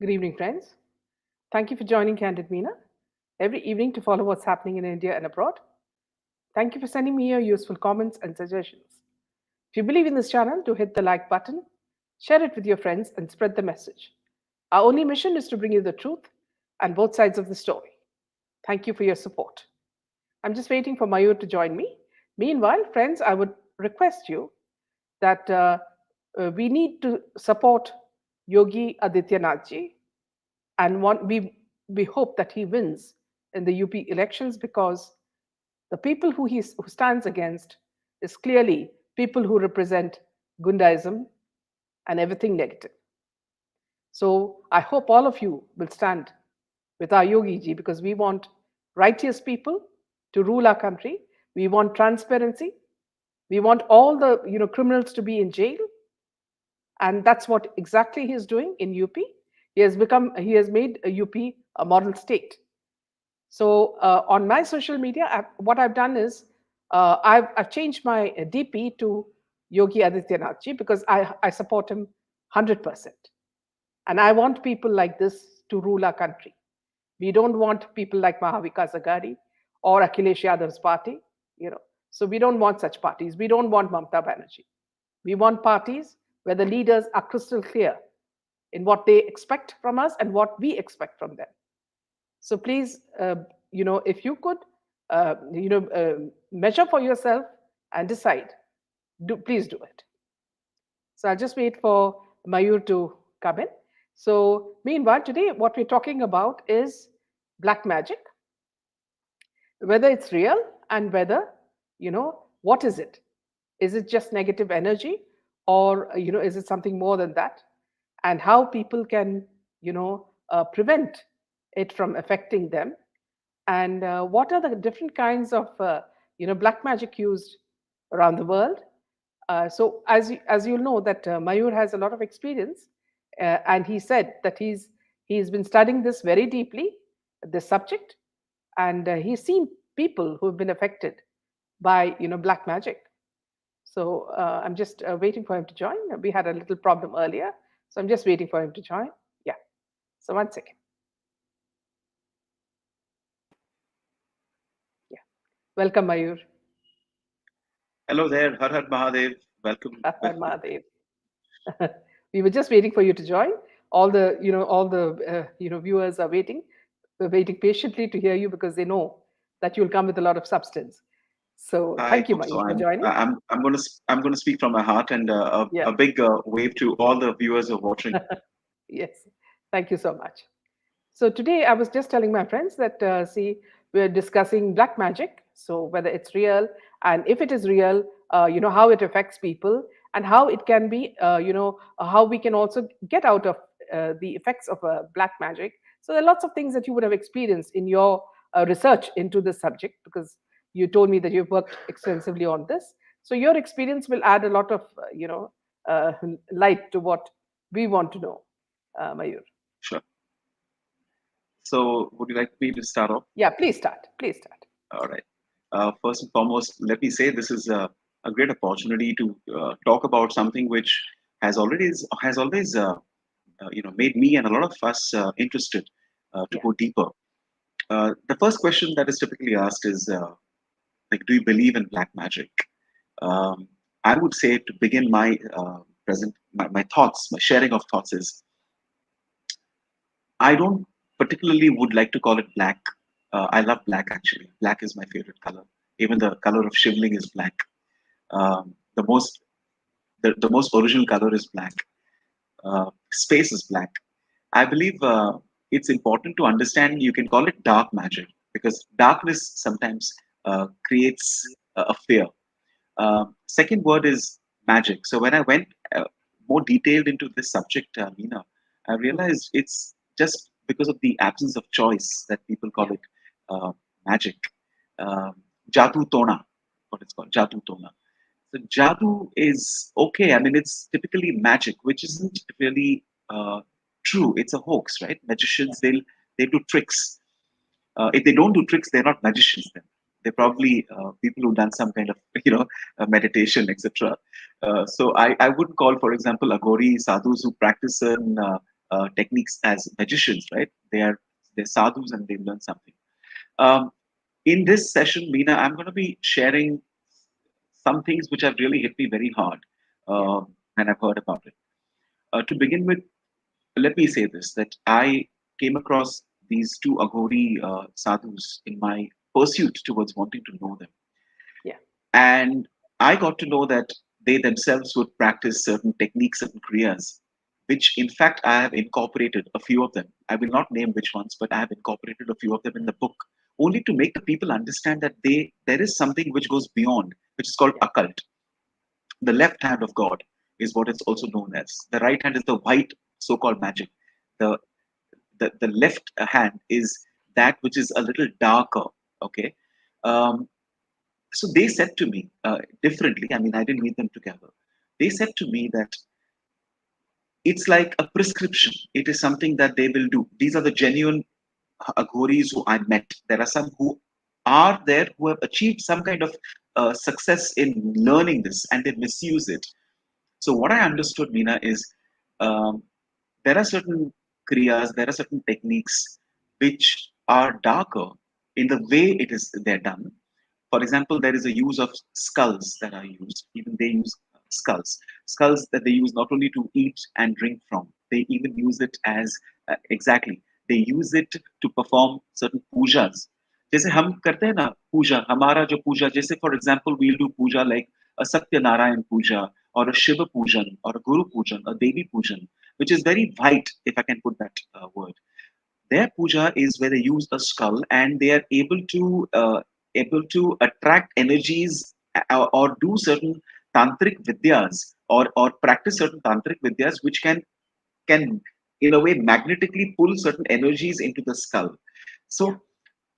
Good evening, friends. Thank you for joining Candid Meena every evening to follow what's happening in India and abroad. Thank you for sending me your useful comments and suggestions. If you believe in this channel, do hit the like button, share it with your friends, and spread the message. Our only mission is to bring you the truth and both sides of the story. Thank you for your support. I'm just waiting for Mayur to join me. Meanwhile, friends, I would request you that we need to support Yogi Adityanath ji, and we hope that he wins in the UP elections because the people who stands against is clearly people who represent Gundaism and everything negative. So I hope all of you will stand with our Yogi ji because we want righteous people to rule our country. We want transparency. We want all the criminals to be in jail, and that's what exactly he's doing in UP. He has made a UP a model state. So on my social media, what I've done is I've changed my DP to Yogi Adityanath ji because I support him 100%. And I want people like this to rule our country. We don't want people like Mahavikas Aghadi or Akhilesh Yadav's party, you know. So we don't want such parties. We don't want Mamata Banerjee. We want parties where the leaders are crystal clear in what they expect from us and what we expect from them. So please, if you could, measure for yourself and decide. Please do it. So I'll just wait for Mayur to come in. So meanwhile, today what we're talking about is black magic, whether it's real and whether, what is it? Is it just negative energy or, is it something more than that? And how people can, prevent it from affecting them, and what are the different kinds of black magic used around the world. So as you know that Mayur has a lot of experience, and he said that he's been studying this very deeply, this subject, and he's seen people who have been affected by black magic. So I'm just waiting for him to join. We had a little problem earlier, so I'm just waiting for him to join. Yeah. So one second. Yeah. Welcome, Mayur. Hello there, Har Har Mahadev. Welcome. Mahadev. We were just waiting for you to join. All the viewers are waiting. We're waiting patiently to hear you because they know that you'll come with a lot of substance. So I thank you, hope so. Mayur, for joining. I'm gonna speak from my heart and Yeah. a big wave to all the viewers who are watching. Yes. Thank you so much. So today I was just telling my friends that see, we're discussing black magic. So whether it's real, and if it is real, how it affects people and how it can be, how we can also get out of the effects of black magic. So there are lots of things that you would have experienced in your research into this subject because you told me that you've worked extensively on this. So your experience will add a lot of, uh, light to what we want to know, Mayur. Sure. So, would you like me to start off? Yeah, please start. Please start. All right. First and foremost, let me say this is a great opportunity to talk about something which has always made me and a lot of us interested to Yeah. go deeper. The first question that is typically asked is like, do you believe in black magic? Um, I would say to begin my thoughts, my sharing of thoughts is I don't particularly would like to call it black. I love black actually. Black is my favorite color. Even the color of shivling is black. The most original color is black. Space is black. I believe it's important to understand. You can call it dark magic because darkness sometimes creates a fear. Second word is magic. So when I went more detailed into this subject, Meena, I Mm. realized it's just because of the absence of choice that people call Yeah. it magic. Um, Jatu Tona, what it's called, Jatu Tona. So Jadu is okay. I mean, it's typically magic, which isn't really true. It's a hoax, right? Yeah. Magicians, they do tricks. If they don't do tricks, they're not magicians. Then they're Yes. probably people who've done some kind of meditation, etc. So I would call, for example, Agori sadhus who practice certain techniques as magicians, right? They're sadhus and they learn something. Um, in this session, Meena, I'm going to be sharing some things which have really hit me very hard, Yeah. uh, and I've heard about it. To begin with, let me say this: that I came across these two Aghori sadhus in my pursuit towards wanting to know them. Yeah. And I got to know that they themselves would practice certain techniques, certain kriyas, which in fact I have incorporated a few of them. I will not name which ones, but I have incorporated a few of them in the book, only to make the people understand that there is something which goes beyond, which is called Yeah. occult. The left hand of God is what it's also known as. The right hand is the white so-called magic. The the left hand is that which is a little darker. Okay. Um, so they said to me differently. I mean, I didn't meet them together. They said to me that it's like a prescription. It is something that they will do. These are the genuine Aghoris who I met. There are some who are there who have achieved some kind of success in learning this and they misuse it. So what I understood, Meena, is um, there are certain kriyas, there are certain techniques which are darker in the way it is they're done. For example, there is a use of skulls that are used. Even they use skulls. Skulls that they use not only to eat and drink from, they even use it as exactly. They use it to perform certain pujas. जैसे हम करते हैं ना पूजा हमारा जो पूजा जैसे for example we'll do puja like a Satyanarayan puja or a Shiva pujan or a Guru pujan, a Devi pujan, which is very white, if I can put that word. Their puja is where they use a skull and they are able to attract energies or do certain tantric vidyas or practice certain tantric vidyas which can in a way magnetically pull certain energies into the skull. Yeah. So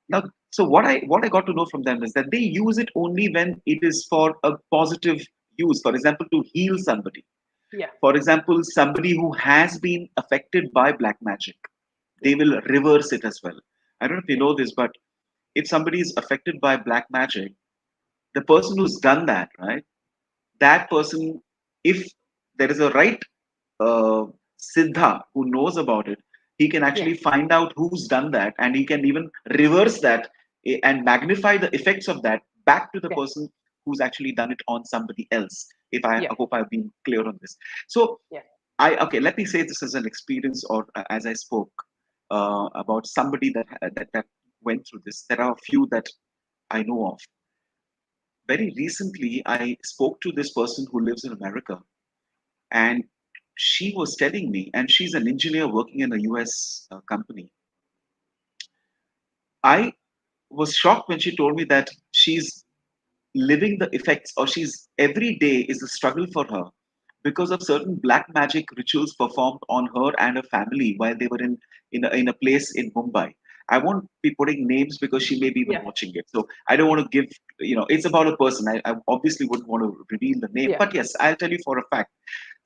now, so what I got to know from them is that they use it only when it is for a positive use. For example, to heal somebody. Yeah. For example, somebody who has been affected by black magic, they Yeah. will reverse it as well. I don't know if you Yeah. know this, but if somebody is affected by black magic, the person who's done that, right? That person, if there is a right uh, siddha who knows about it, he can Yeah. actually find out who's done that, and he can even reverse that and magnify the effects of that back to the Yeah. person who's actually done it on somebody else. If I, Yeah. I hope I've been clear on this. So Yeah. I okay, let me say this as an experience, or as I spoke about somebody that went through this. There are a few that I know of. Very recently, I spoke to this person who lives in America, and she was telling me, and she's an engineer working in a US company. I was shocked when she told me that she's living the effects, or she's every day is a struggle for her because of certain black magic rituals performed on her and her family while they were in a place in Mumbai. I won't be putting names because she may be even Yeah. watching it, so I don't want to give, it's about a person. I obviously wouldn't want to reveal the name, Yeah. but yes, I'll tell you for a fact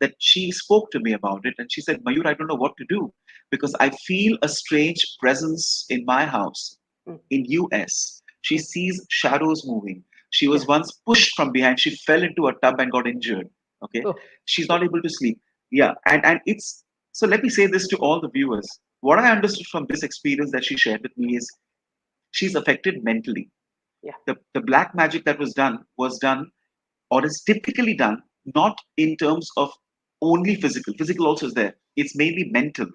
that she spoke to me about it and she said, Mayur, I don't know what to do because I feel a strange presence in my house Mm. in US. She Mm. sees shadows moving. She was Yeah. once pushed from behind. She fell into a tub and got injured. Okay. Oh. She's Yeah. not able to sleep. Yeah. And it's so let me say this to all the viewers. What I understood from this experience that she shared with me is she's affected mentally. Yeah. The black magic that was done or is typically done not in terms of only physical. Physical also is there. It's mainly mental.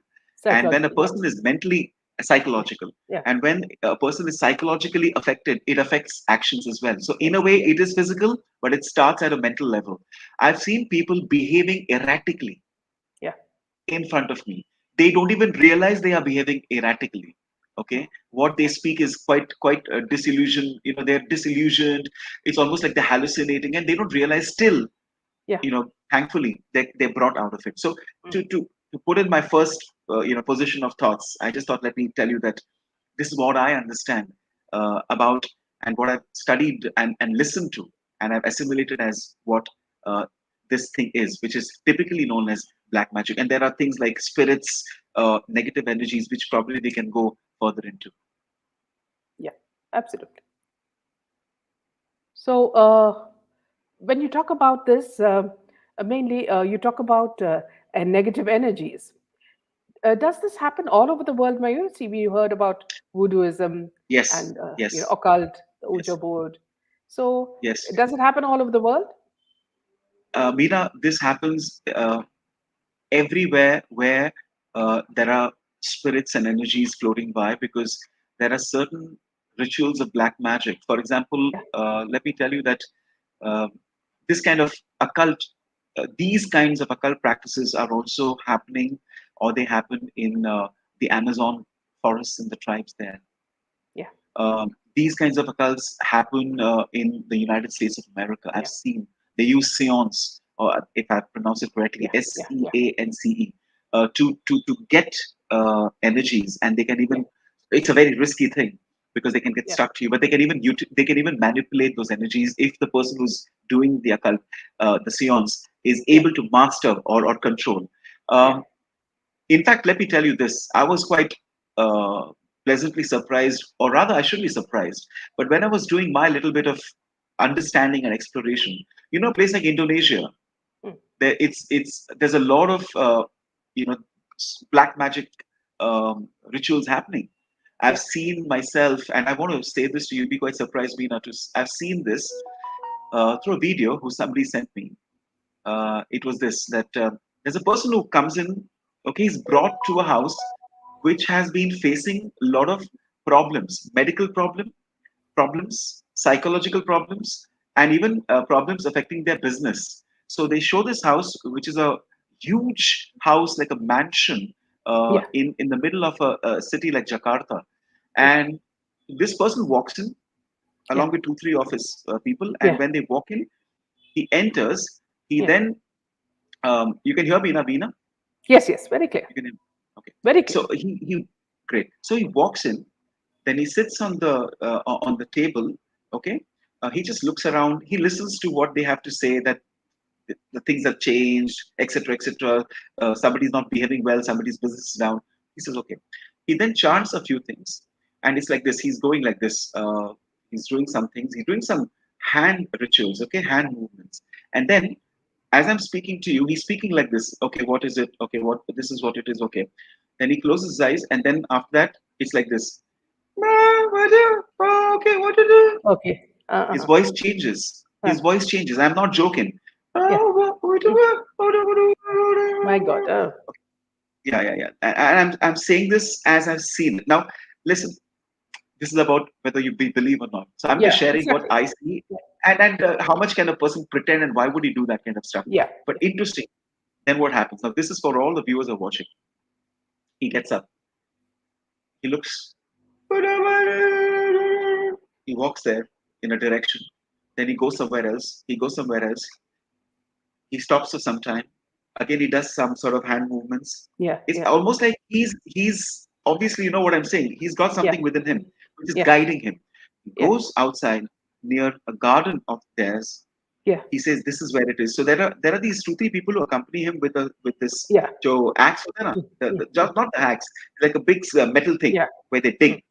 And when a Psychological. Yeah. person is mentally Yeah. psychological, Yeah. and when a person is psychologically affected, it affects actions as well. So in a Yes. way, Yeah. it is physical, but it starts at a mental level. I've seen people behaving erratically Yeah. in front of me. They don't even realize they are behaving erratically. Mm. Okay, what they Yeah. speak is quite disillusioned. They're disillusioned. It's almost like they're hallucinating, and they don't realize still. Yeah. Thankfully they brought out of it. So Mm. to put in my first position of thoughts, I just thought let me tell you that this is what I understand about and what I've studied and listened to and I've assimilated as what uh, this thing is, which is typically known as black magic. And there are things like spirits, negative energies, which probably we can go further into. Yeah. Absolutely. So, when you talk about this, mainly you talk about negative energies. Does this happen all over the world, Mayur? See, we heard about voodooism Yes, and yes, occult, the Ouija yes, board. So, yes. does it happen all over the world? Meena, this happens everywhere where there are spirits and energies floating by, because there are certain rituals of black magic. For example, Yeah, let me tell you that uh, this kind of occult, these kinds of occult practices are also happening, or they happen in the Amazon forests and the tribes there. yeah, These kinds of occults happen in the United States of America. I've yeah, seen they use seance, or if I pronounce it correctly, yeah, yeah, yeah, SEANCE, to get energies, and they can yeah, even. It's a very risky thing because they can get yeah, stuck to you, but they can even they can even manipulate those energies if the person who's doing the occult, the seance, is yeah, able to master or control. yeah, Um, in fact, let me tell you this. I was quite uh, pleasantly surprised, or rather, I shouldn't be surprised. But when I was doing my little bit of understanding and exploration, a place like Indonesia, mm, there's a lot of you know black magic rituals happening. I've yeah, seen myself, and I want to say this to you. Be quite surprised, Meena. I've seen this through a video who somebody sent me. It was this that there's a person who comes in. Okay, he's brought to a house which has been facing a lot of problems, medical problems, psychological problems, and even problems affecting their business. So they show this house, which is a huge house, like a mansion, yeah, in the middle of a city like Jakarta. yeah, And this person walks in yeah, along with two, three of his people, and yeah, when they walk in, he enters. He yeah. then you can hear me, Navina? Yes, yes, very clear, You can hear me. Okay. very clear. So he great. So he walks in, then he sits on the table. Okay. He just looks around. He listens to what they have to say, that the things have changed, etc., etc. Somebody's not behaving well. Somebody's business is down. He says, okay. He then chants a few things, and it's like this. He's going like this. He's doing some things. He's doing some hand rituals. Okay, hand movements, and then as I'm speaking to you, he's speaking like this. Okay, what is it? Okay, what this is what it is. Okay. Then he closes his eyes, and then after that, it's like this. Okay, what to do? Okay. His voice changes. Uh, His voice changes. I'm not joking. yeah. Mm, my God. Yeah, yeah, yeah. And I'm saying this as I've seen it. Now, listen. This is about whether you believe or not. So I'm just Yeah, sharing what exactly. I see, Yeah, and how much can a person pretend, and why would he do that kind of stuff? yeah, But interesting. Then what happens? Now, this is for all the viewers who are watching. He gets up. He looks. He walks there in a direction. Then he goes somewhere else. He goes somewhere else. He stops for some time. Again, he does some sort of hand movements. yeah, It's yeah, almost like he's obviously, you know what I'm saying. He's got yeah, something within him which is yeah, guiding him. He yeah, goes outside near a garden of theirs. yeah, He says, "This is where it is." So there are these two three people who accompany him with this yeah, so axe, mm, mm, mm, just not the axe, like a big metal thing yeah, where they dig. mm,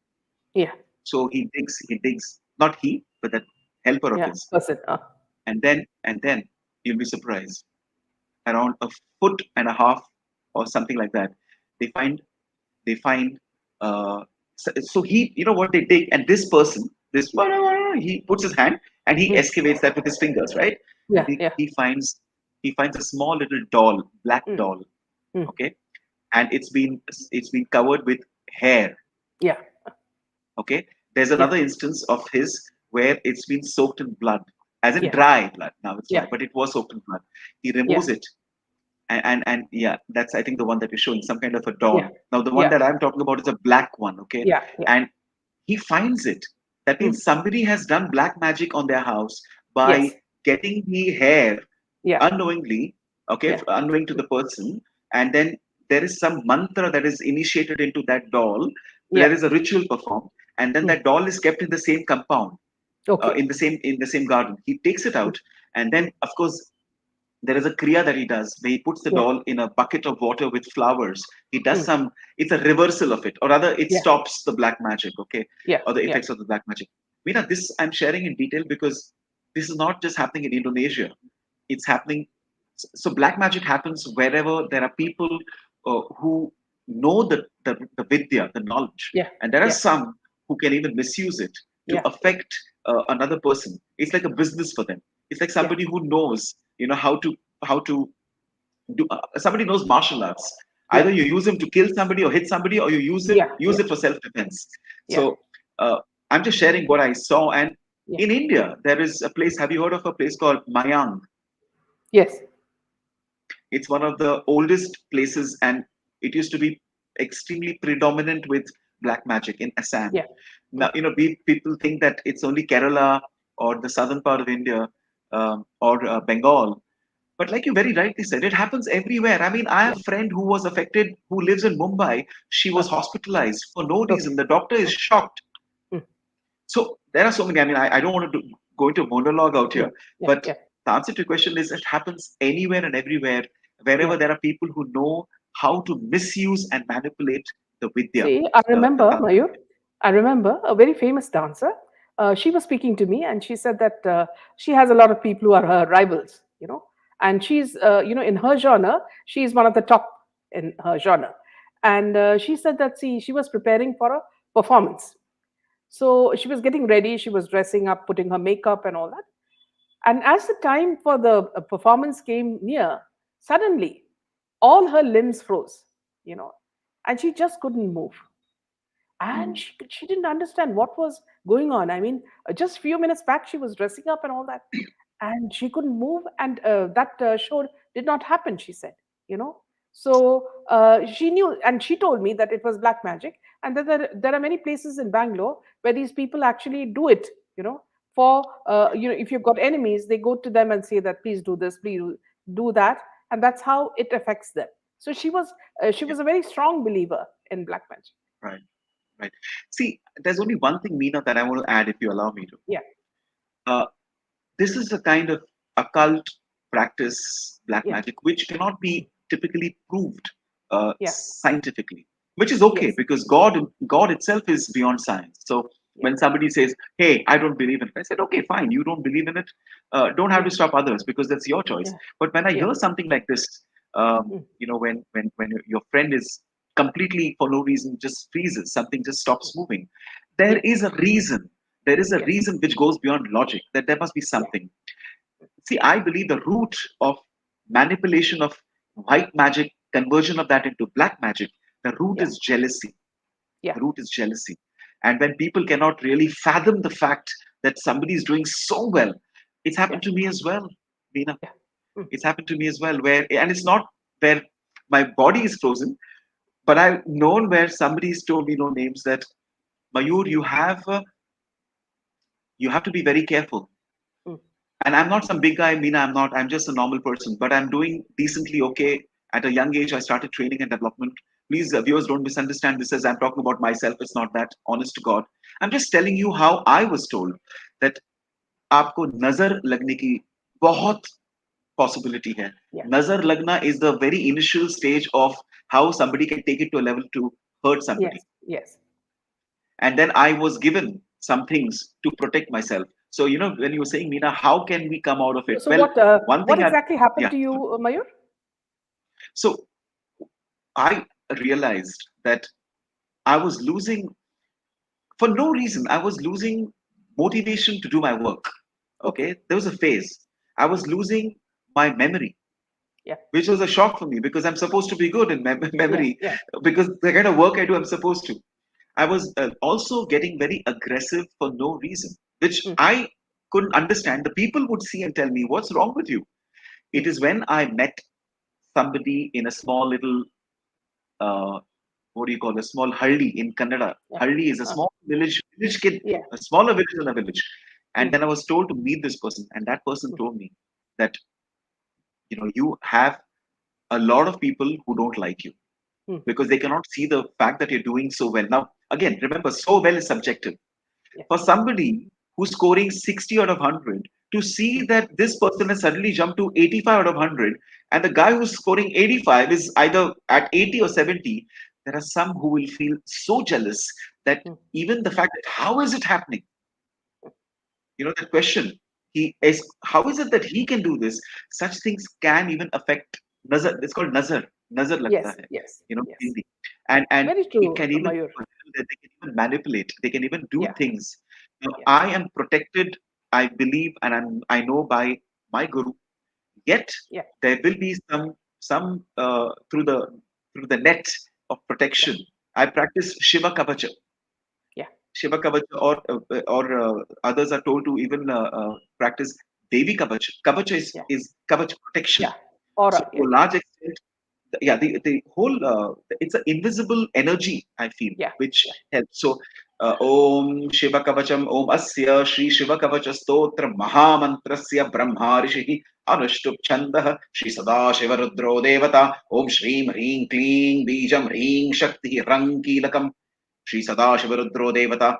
yeah, So he digs, not he, but that helper of yeah. his, Person. and then you'll be surprised. Around a foot and a half or something like that, they find. So he, you know what they dig, and this person, he puts his hand and he Mm, excavates that with his fingers, right? And yeah, yeah. he finds a small little doll, black Mm, doll, mm, okay, and it's been covered with hair. yeah, Okay, there's yeah, another instance of his where it's been soaked in blood, as in yeah, dry blood. Now it's yeah, dry, but it was soaked in blood. He yeah, removes it, and yeah, that's, I think, the one that you're showing, some kind of a yeah, doll. Now the one yeah, that I'm talking about is a black one, okay, yeah, yeah. and he finds it. That Mm, means somebody has done black magic on their house by yes, getting the hair yeah, unknowingly, okay, yeah, unknowing to mm, the person, and then there is some mantra that is initiated into that doll. yeah. There is a ritual performed, and then Mm, that doll is kept in the same compound, okay. in the same garden. He takes it Mm, out, and then mm, of course there is a kriya that he does where he puts the yeah, doll in a bucket of water with flowers. He does mm, some, it's a reversal of it, or rather it yeah, stops the black magic, okay, yeah, or the yeah, effects of the black magic. Meena, this I'm sharing in detail because this is not just happening in Indonesia. It's happening. So black magic happens wherever there are people who know the vidya, the knowledge, Yeah. and there are Yeah. some who can even misuse it to Yeah. Yeah. affect another person. It's like a business for them. It's like Yeah. somebody who knows, how to do. Somebody knows martial arts. Yeah. Either you use him to kill somebody or hit somebody, or you use it Yeah. use Yeah. it for self defense. Yeah. So I'm just sharing what I saw. And Yeah. in India, there is a place. Have you heard of a place called Mayang? Yes. It's one of the oldest places, and it used to be extremely predominant with black magic in Assam. Yeah. Now, Mm. people think that it's only Kerala or the southern part of India, or Bengal. But like you very rightly said, it happens everywhere. I mean, I have Yeah. a friend who was affected, who lives in Mumbai. She was Uh, hospitalized for no okay. reason. The doctor is Mm. shocked. Mm. So there are so many. I mean, I don't want to go into a monologue out Yeah. here, Yeah. but Yeah. the answer to your question is it happens anywhere and everywhere, wherever Yeah. there are people who know how to misuse and manipulate the vidya, See, I the remember, tantric Mayur, magic. I remember a very famous dancer. She was speaking to me and she said that she has a lot of people who are her rivals, and she's, in her genre, she's one of the top in her genre. And she said that, see, she was preparing for a performance. So she was getting ready, she was dressing up, putting her makeup and all that. And as the time for the performance came near, suddenly all her limbs froze, you know, and she just couldn't move, and Mm, she didn't understand what was going on. I mean, just few minutes back she was dressing up and all that, and she couldn't move, and that show did not happen, she said, you know. So she knew, and she told me that it was black magic, and that there are many places in Bangalore where these people actually do it, for if you've got enemies, they go to them and say that please do this, please do that, and that's how it affects them. So she yeah, was a very strong believer in black magic. right, right. See, there's only one thing, Meena, that I want to add, if you allow me to. Yeah. Uh, this is a kind of occult practice, black Yeah. magic, which cannot be typically proved Yeah. scientifically, which is okay Yes. because God itself is beyond science. So Yeah. when somebody says, "Hey, I don't believe in it," I said, "Okay, fine. You don't believe in it. Don't have Yeah. to stop others because that's your choice." Yeah. But when I Yeah. hear something like this, Mm. when your friend is completely for no reason just freezes, something just Mm. stops moving, there Yeah. is a reason. There is a Yes. reason which goes beyond logic, that there must be Yeah. something. See, I believe the root of manipulation of white magic, conversion of that into black magic, the root Yeah. is jealousy. Yeah. The root is jealousy. And when people cannot really fathom the fact that somebody is doing so well, it's Yeah. happened to me as well, Veena. Yeah. Mm. It's happened to me as well, and it's not where my body is frozen, but I've known where somebody's told me, no names, that Mayur, you have to be very careful. Mm. And I'm not some big guy, Meena. I'm not. I'm just a normal person, but I'm doing decently okay. At a young age, I started training and development. Please, viewers, don't misunderstand this as I'm talking about myself. It's not that. Honest to God, I'm just telling you how I was told that आपको नजर लगने की बहुत possibility है. Yeah. Nazar lagna is the very initial stage of how somebody can take it to a level to hurt somebody. Yes. Yes. And then I was given some things to protect myself. So, when you were saying, Meena, how can we come out of So, it? so Well, what one what thing exactly happened yeah. to you, Mayur? So I realized that I was losing, for no reason, I was losing motivation to do my work. Okay. Okay. There was a phase. I was losing my memory, Yeah. which was a shock for me because I'm supposed to be good in Yeah. memory Yeah. because the kind of work I do, I'm supposed to. I was also getting very aggressive for no reason, which Mm. I couldn't understand. The people would see and tell me, "What's wrong with you?" Mm. It is when I met somebody in a small little, uh, what do you call, a small Haldi in Kannada. Yeah. Haldi is a Uh, small village kid, yeah. a smaller village than a village. And Mm. then I was told to meet this person, and that person Mm. told me that you have a lot of people who don't like you Mm. because they cannot see the fact that you're doing so well. Now, again, remember, so well is subjective. Yeah. For somebody who's scoring 60 out of 100 to see Mm. that this person has suddenly jumped to 85 out of 100, and the guy who's scoring 85 is either at 80 or 70, there are some who will feel so jealous that Mm. even the fact that how is it happening, that question, he is, how is it that he can do this, such things can even affect nazar. It's called nazar. Nazar lagta Yes. hai, Yes. Yes. Hindi. and Very it true, can even Mayur. they can even manipulate. They can even do Yeah, things. Now, yeah, I am protected, I believe, and I know by my guru. Yet yeah, there will be some through the net of yeah, protection. I practice Shiva Kavacha. yeah, Shiva Kavacha, or others are told to even practice Devi Kavacha. Kavacha yeah, is Kavacha protection. yeah. So Aura, to yeah, a large extent, yeah, the whole it's an invisible energy I feel yeah, which yeah, helps. So Om Shiva Kavacham Om Asya Shri Shiva Kavacha Stotra Mahamantrasya Brahma Rishihi Anushtup Chandah Shri Sada Shiva Rudro Devata Om Shri Hring Kling Bijam Hring Shakti Rankilakam Shri Sada Shiva Rudro Devata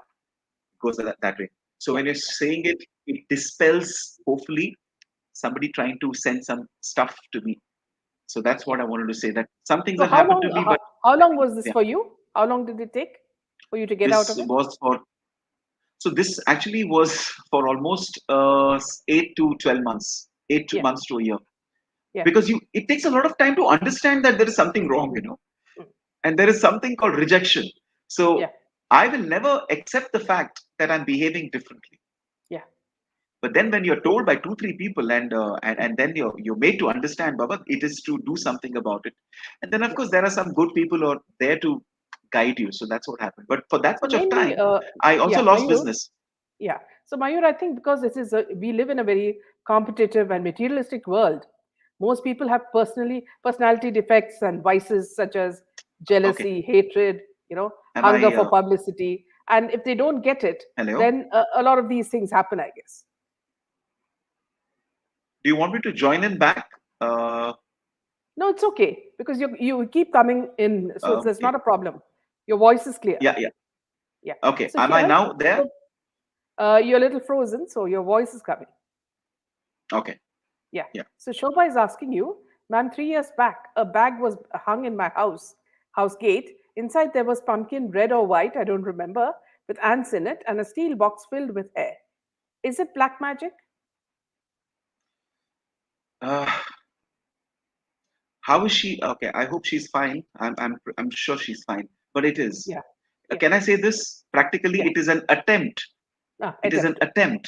goes that way. So yeah, when you're yeah. saying it, it dispels hopefully somebody trying to send some stuff to me. So that's Yeah. what I wanted to say. That some things So have how happened long to me, but how I long think was this yeah, for you? How long did it take for you to get out this of it? was for. So this actually was for almost 8 to 12 months, eight Yeah, months to a year, yeah, because you it takes a lot of time to understand that there is something wrong, mm, and there is something called rejection. yeah, So I will never accept the fact that I'm behaving differently. yeah, But then when you're told by two, three people mm, and then you're made to understand, Baba, it is to do something about it. And then of yeah. course there are some good people who are there to guide you. So that's what happened. But for that So much of mainly, time, I also yeah, lost Mayur. business. Yeah. So Mayur, I think because this is we live in a very competitive and materialistic world, most people have personality defects and vices such as Okay. jealousy, hatred, Am hunger I for publicity. And if they don't get it, hello? then a lot of these things happen, I guess. Do you want me to join in back? Uh, No, it's okay because you keep coming in, so there's okay. not a problem. Your voice is clear. Yeah, yeah. Yeah. Okay. So Am I here, now there? so you're a little frozen, so your voice is coming. Okay. Yeah. Yeah. So Shobha is asking you, ma'am, 3 years back, a bag was hung in my house gate. Inside there was pumpkin, red or white, I don't remember, with ants in it, and a steel box filled with air. Is it black magic? Uh, how is she? Okay. I hope she's fine. I'm sure she's fine. But it is. Yeah. Yeah. Can I say this? Practically, Yeah. it is an attempt. It is an Attempt.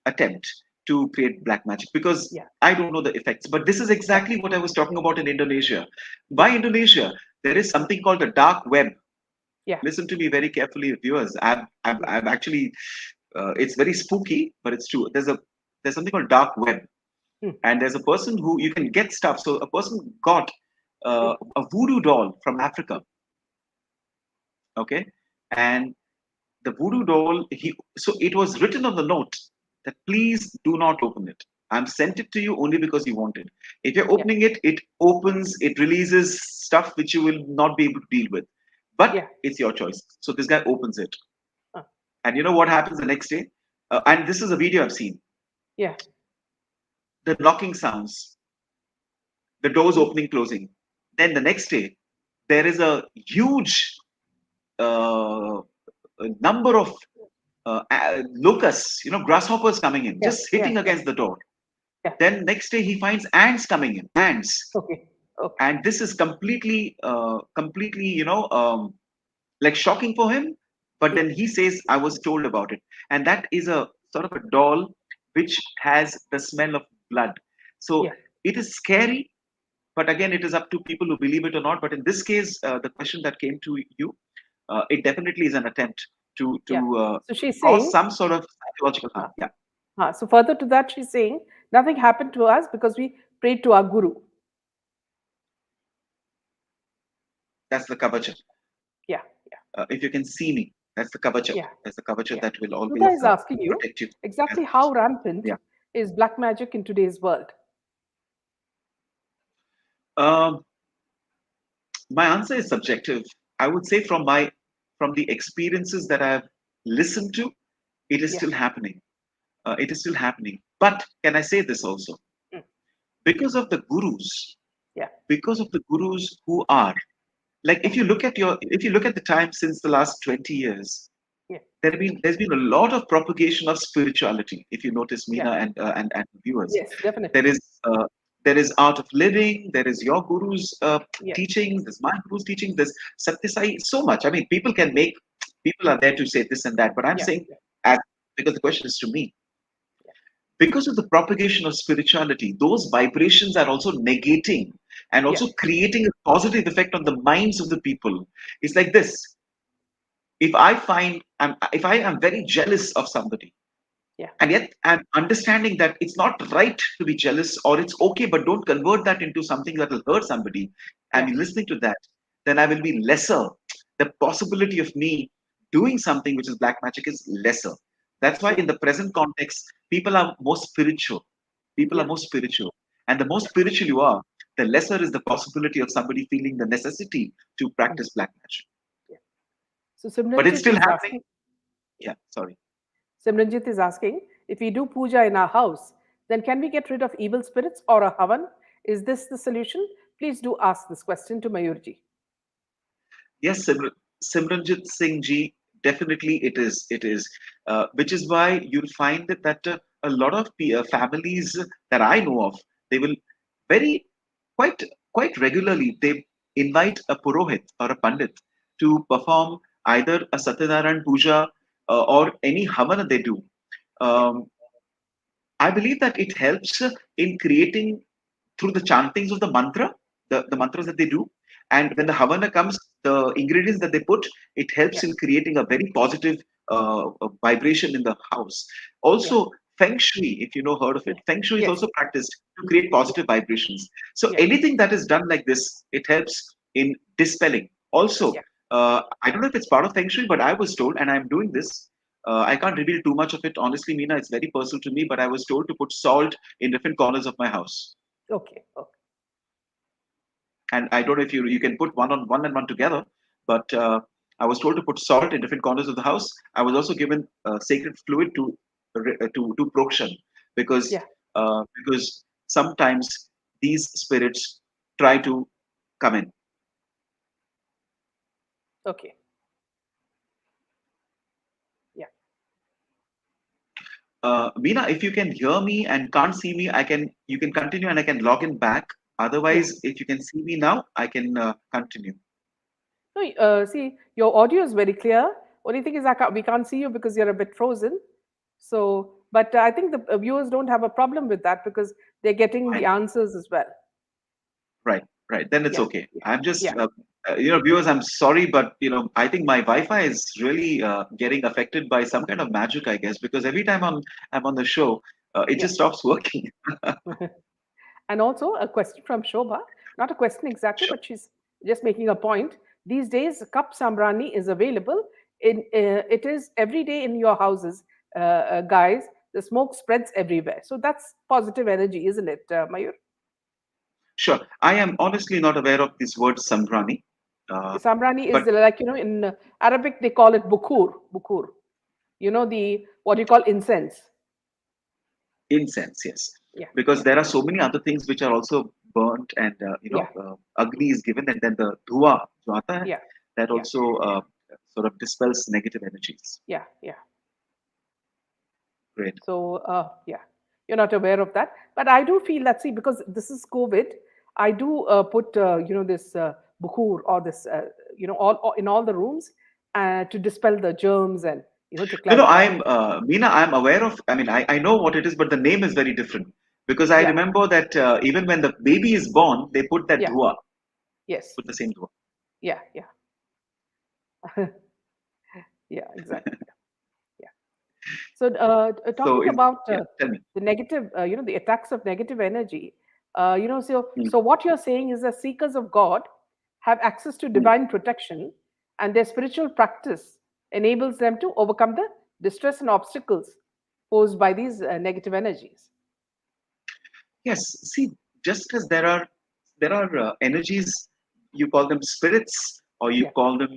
attempt to create black magic because Yeah. I don't know the effects. But this is Yeah. exactly what I was talking about in Indonesia. Yeah. By Indonesia, there is something called the dark web. Yeah. Listen to me very carefully, viewers. Yeah. I've actually, it's very spooky, but it's true. There's something called dark web, Mm, and there's a person who you can get stuff. So a person got mm, a voodoo doll from Africa, mm. okay, and the voodoo doll so it was written on the note that please do not open it. I'm sent it to you only because you want it. If you're Yeah. opening it, it opens, it releases stuff which you will not be able to deal with, but Yeah. it's your choice. So this guy opens it, Uh, and you know what happens the next day? And this is a video I've seen. yeah. The knocking sounds, the doors Mm, opening closing. Then the next day there is a huge uh, number of locusts, grasshoppers coming in, yeah. just Yeah. hitting Yeah. against the door. Yeah. Then next day he finds ants coming in, ants, Okay. Okay. and this is completely, like shocking for him. But Mm, then he says, "I was told about it," and that is a sort of a doll which has the smell of blood. So yeah. it is scary, but again, it is up to people who believe it or not. But in this case, the question that came to you, it definitely is an attempt to Yeah. So she's cause saying, some sort of psychological harm. uh, Yeah, so further to that, she's saying nothing happened to us because we prayed to our guru. that's the kavacha. Yeah. Yeah. If you can see me, that's the kavacha. Yeah. That's the kavacha Yeah. that will Sudha always is asking you protect you. Yeah, exactly how rampant yeah. is black magic in today's world? Um, my answer is subjective. I would say from the experiences that I've listened to, it is Yeah. still happening. It is still happening. But can I say this also? Mm, Because of the gurus, yeah. because of the gurus who are like, Yeah. if you look at the time since the last 20 years, Yeah. there's been a lot of propagation of spirituality. If you notice, Yeah. Meena and viewers, Yes, there definitely. is there is art of living, there is your guru's Yeah. teachings, there's my guru's teaching, there's Satyasai, so much. I mean, people are there to say this and that, but I'm Yeah. saying, Yeah. as because the question is to me, because of the propagation of spirituality, those vibrations are also negating and Yeah. also creating a positive effect on the minds of the people. It's like this: if I am very jealous of somebody, Yeah. and yet I'm understanding that it's not right to be jealous, or it's okay, but don't convert that into something that will hurt somebody. Yeah. And listening to that, then I will be lesser. The possibility of me doing something which is black magic is lesser. That's why True. in the present context, people are more spiritual. People are Yeah. more spiritual. And the more Yeah. spiritual you are, the lesser is the possibility of somebody feeling the necessity to Mhm. practice black magic. Yeah. So But it's Simranjit still is happening. asking. Yeah, sorry. Simranjit is asking if we do puja in our house, then can we get rid of evil spirits or a havan? Is this the solution? Please do ask this question to Mayurji. Yes, Simranjit Singh ji, definitely it is. It is, which is why you'll find that a lot of families that I know of, they will very quite quite regularly they invite a purohit or a pandit to perform either a Satyanarayan puja or any havana they do. Yeah. Um, I believe that it helps in creating through the chantings of the mantra, the Yeah. mantras that they do. And when Yeah. the havana comes, the ingredients that they put, it helps Yeah. in creating a very positive vibration in the house. Yeah. Also, feng shui, if you know heard of Yeah. it, feng shui is Yes. also practiced to create Yeah. positive vibrations. So Yeah. anything that is done like this, it helps in dispelling. Also, Yeah. I don't know if it's part of feng shui, but I was told, and I'm doing this. I can't reveal too much of it, honestly, Meena. It's very personal to me, but I was told to put salt in different corners of my house. Okay. Okay. And I don't know if you can put one on one and one together, but I was told to put salt in different corners of the house. I was also given sacred fluid to do prokshan, because Yeah. because sometimes these spirits try to come in. Okay. Yeah. Veena, if you can hear me and can't see me, I can you can continue and I can log in back. Yeah. Otherwise, if you can see me now, I can continue. No, see, your audio is very clear. Only thing is, we can't see you because you're a bit frozen. So, but I think the viewers don't have a problem with that because they're getting the Fine. answers as well. Right, right. Then it's Yeah. okay. Yeah. I'm just, Yeah. viewers, I'm sorry, but I think my Wi-Fi is really getting affected by some kind of magic, I guess, because every time I'm on the show, it Yeah. just stops working. And also a question from Shobha, not a question exactly, Sure. but she's just making a point. These days, cup sambrani is available. It is every day in your houses, guys. The smoke spreads everywhere. So that's positive energy, isn't it, Mayur? Sure. I am honestly not aware of this word Sambrani, uh, Sambrani is but like, in Arabic, they call it bukur, bukur. The what you call incense. incense, yes, Yeah, because yeah, there are so many other things which are also burnt, and yeah, agni is given, and then the dhua, jo aata hai, yeah, that yeah, also sort of dispels negative energies. yeah, yeah. Great. So, yeah, you're not aware of that. But I do feel that, see, because this is COVID, I do put, this bukur or this, all in all the rooms to dispel the germs and, to No, no, clarify. Meena, I'm aware of, I mean, I know what it is, but the name is very different. Because I Yeah, remember that even when the baby is born, they put that yeah, dhua, yes, put the same dhua. yeah, yeah, yeah, exactly. Yeah. So, So, talking about yeah, tell me. the negative, the attacks of negative energy, so Mm, what you're saying is that seekers of God have access to mm. divine protection, and their spiritual practice enables them to overcome the distress and obstacles posed by these negative energies. Yes, see, just as there are energies, you call them spirits or you Yeah, call them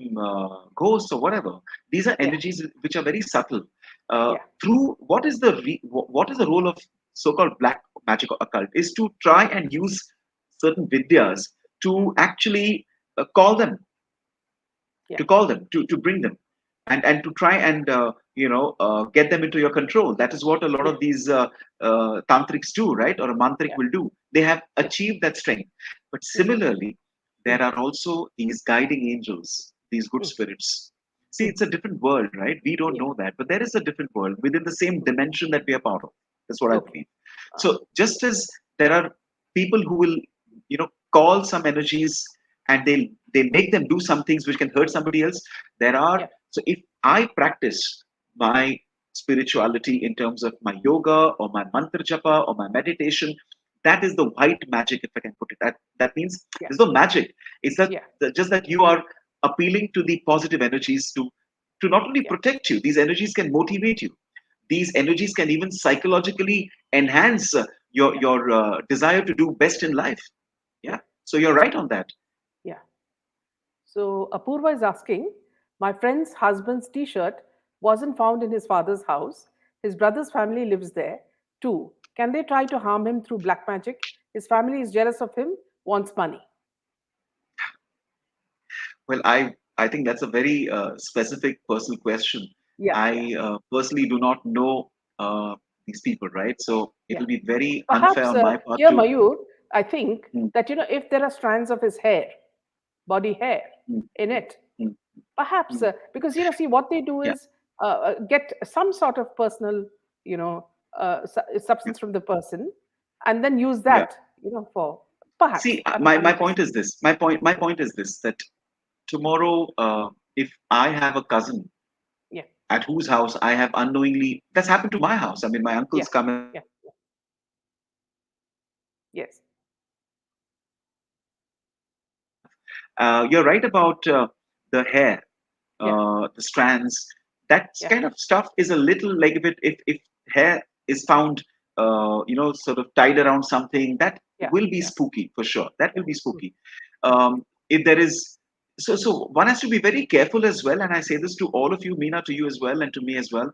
ghosts or whatever. These are yeah, energies which are very subtle. yeah, Through what is the role of so-called black magic or occult is to try and use certain vidyas to actually call them, yeah, to bring them, and to try and get them into your control. That is what a lot Yeah. of these tantrics do, right? Or a mantric Yeah. will do. They have Yeah. achieved that strength. But Mm-hmm. similarly, there Mm-hmm. are also these guiding angels, these good spirits. See, it's a different world, right? We don't Yeah. know that, but there is a different world within the same dimension that we are part of. That's what I Okay. believe. Uh, So just as there are people who will, call some energies and they make them do some things which can hurt somebody else, there are. yeah. So if I practice my spirituality in terms of my yoga or my mantra japa or my meditation, that is the white magic, if I can put it. That means Yeah. there's no magic. It's that Yeah. just that you are appealing to the positive energies to not only Yeah. protect you. These energies can motivate you. These energies can even psychologically enhance your Yeah. desire to do best in life. Yeah. Yeah. So you're right on that. Yeah. So Apurva is asking, my friend's husband's T-shirt wasn't found in his father's house. His brother's family lives there too. Can they try to harm him through black magic? His family is jealous of him, wants money. Well, I think that's a very specific personal question. Yeah. Yeah. I personally do not know these people, right? So it Yeah. will be very unfair Perhaps on my part here, to. Mayur, I think Mm, that if there are strands of his hair, body hair mm, in it, mm, perhaps mm. because see what they do Yeah, is get some sort of personal you know yeah, substance from the person and then use yeah. that for perhaps See, I'm my just point is this. My point is this, that tomorrow, if I have a cousin yeah at whose house I have unknowingly, that's happened to my house. I mean, my yeah uncles come and yeah yes you're right about the hair, yeah the strands. That yeah kind of stuff is a little like if hair is found, sort of tied around something, that yeah will be yeah spooky for sure. That yeah will be mm, spooky. If there is, so one has to be very careful as well. And I say this to all of you, Meena, to you as well, and to me as well.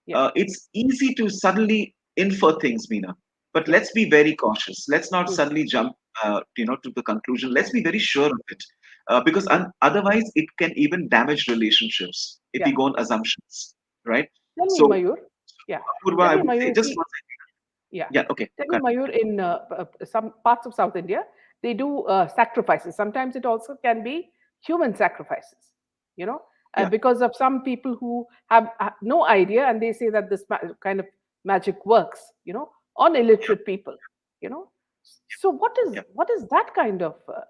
yeah It's easy to suddenly infer things, Meena, but yeah let's be very cautious. Let's not mm, suddenly jump, to the conclusion. Let's be very sure of it, because yeah otherwise it can even damage relationships if yeah we go on assumptions, right? tell me So, Mayur yeah Apurva, tell I me would say Mayur just see one second. Yeah. Yeah, okay. Tell me, Mayur, in some parts of South India, they do sacrifices. Sometimes it also can be human sacrifices, you know, Yeah, because of some people who have no idea and they say that this kind of magic works, on yeah, illiterate people, you know. So what is yeah. what is that kind of, Uh,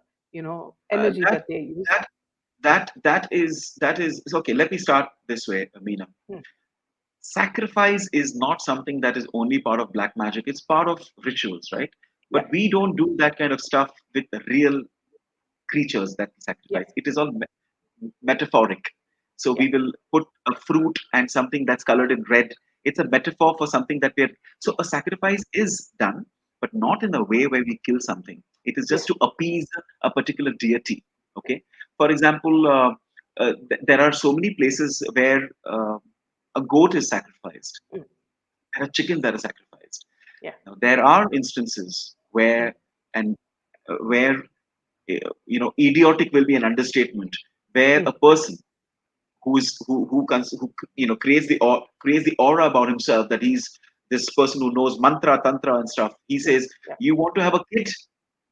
energy that that they use? that that is okay. Let me start this way, Meena. Hmm. Sacrifice is not something that is only part of black magic. It's part of rituals, right? Yeah, But we don't do that kind of stuff with the real creatures that we yeah, sacrifice. It is all metaphoric. So yeah, we will put a fruit and something that's colored in red. It's a metaphor for something that we're. So a sacrifice is done, but not in a way where we kill something. It is yeah, just to appease a particular deity. Okay. For example, there are so many places where a goat is sacrificed. mm, There are chickens that are sacrificed. yeah, Now, there are instances mm, where idiotic will be an understatement, where mm, a person who creates creates the aura about himself that he's this person who knows mantra tantra and stuff. He mm, says, yeah, you want to have a kid,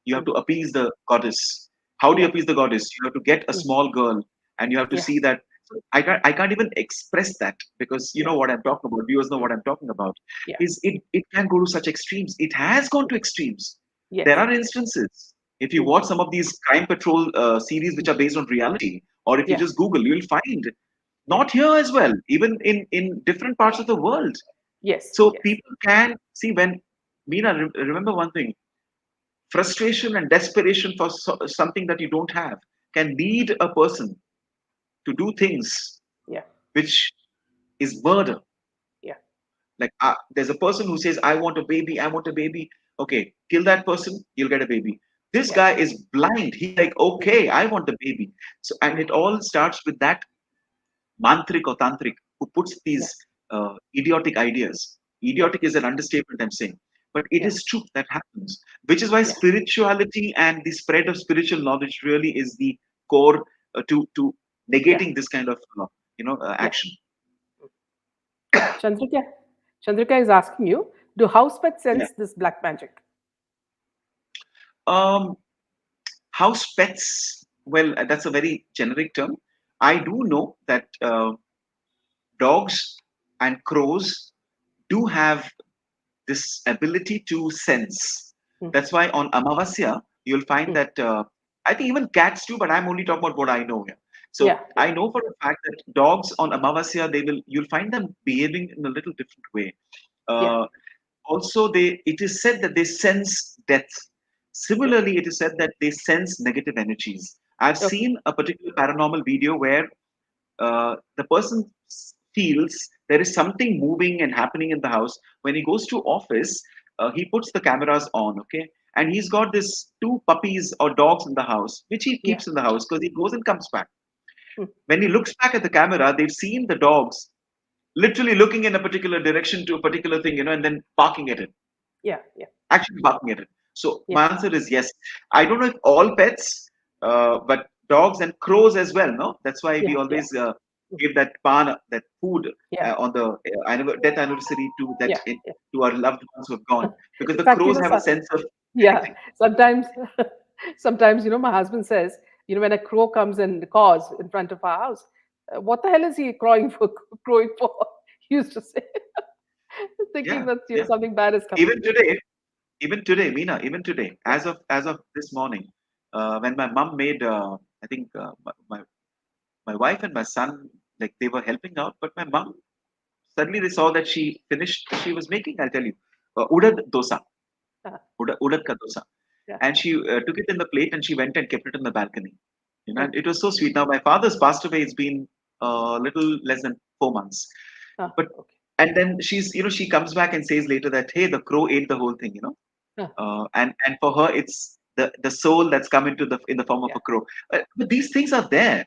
you have mm, to appease the goddess. How do you yeah, appease the goddess? You have to get a mm, small girl and you have to yeah, see that. So I can't even express that, because you yeah, know what I'm talking about, viewers know mm, what I'm talking about. yeah. Is it can go to such extremes. It has gone to extremes. There Yes. are instances. If you Mm, watch some of these crime patrol series which mm. are based on reality, or if you Yeah. just Google, you'll find, Yeah. not here as well, even in different parts of the world. Yes. So Yes. people can see when, Meena, remember one thing: frustration and desperation for something that you don't have can lead a person to do things Yeah. which is murder. Yeah. Like, there's a person who says, I want a baby, I want a baby. Okay, kill that person, you'll get a baby. This Yeah. guy is blind. He's like, Mm, okay, I want a baby. So, and mm, it all starts with that mantrik or tantric who puts yeah. these idiotic ideas. Yeah. Idiotic is an understatement, I'm saying. But it Yeah. is true that happens, which is why Yeah. spirituality and the spread of spiritual knowledge really is the core to Yeah. negating this kind of Yeah. action. Chandrika, Chandrika is asking you, do house pets Yeah. sense this black magic? Um, House pets. Well, that's a very generic term. I do know that dogs and crows do have this ability to sense. Hmm, That's why on Amavasya, you'll find hmm. that I think even cats do, but I'm only talking about what I know here. Yeah, So yeah, I know for a fact that dogs on Amavasya, you'll find them behaving in a little different way. yeah. Uh, Also, it is said that they sense death. Yeah. Similarly, it is said that they sense negative energies. I've Okay. seen a particular paranormal video where the person feels there is something moving and happening in the house. When he goes to office, he puts the cameras on, okay, and he's got this two puppies or dogs in the house, which he Yeah. keeps in the house because he goes and comes back. Hmm. When he looks back at the camera, they've seen the dogs literally looking in a particular direction to a particular thing, and then barking at it, Yeah. Yeah. actually barking at it. So Yeah. my answer is yes. I don't know if all pets, but dogs and crows as well. No, that's why we Yeah. Yeah. always Hmm. give that pan, that food Yeah. on the death anniversary Yeah. Yeah. to our loved ones who have gone, because In the fact, crows have a sense of yeah, anything. sometimes, sometimes, my husband says, when a crow comes and caws in front of our house, what the hell is he crowing for? Crowing for? He used to say, thinking Yeah, that yeah. something bad is coming. Even today, even today, Meena, even today, Yeah. as of this morning, when my mom made, I think my wife and my son, like they were helping out, but my mom suddenly they saw that she finished. She was making, I'll tell you, udad dosa, Uh, udad ka dosa, yeah. and she took it in the plate and she went and kept it in the balcony. And Okay. it was so sweet. Now my father's passed away. It's been a little less than 4 months, but Okay. and then she comes back and says later that hey, the crow ate the whole thing. And for her it's the soul that's come into the in the form of Yeah. a crow. But these things are there.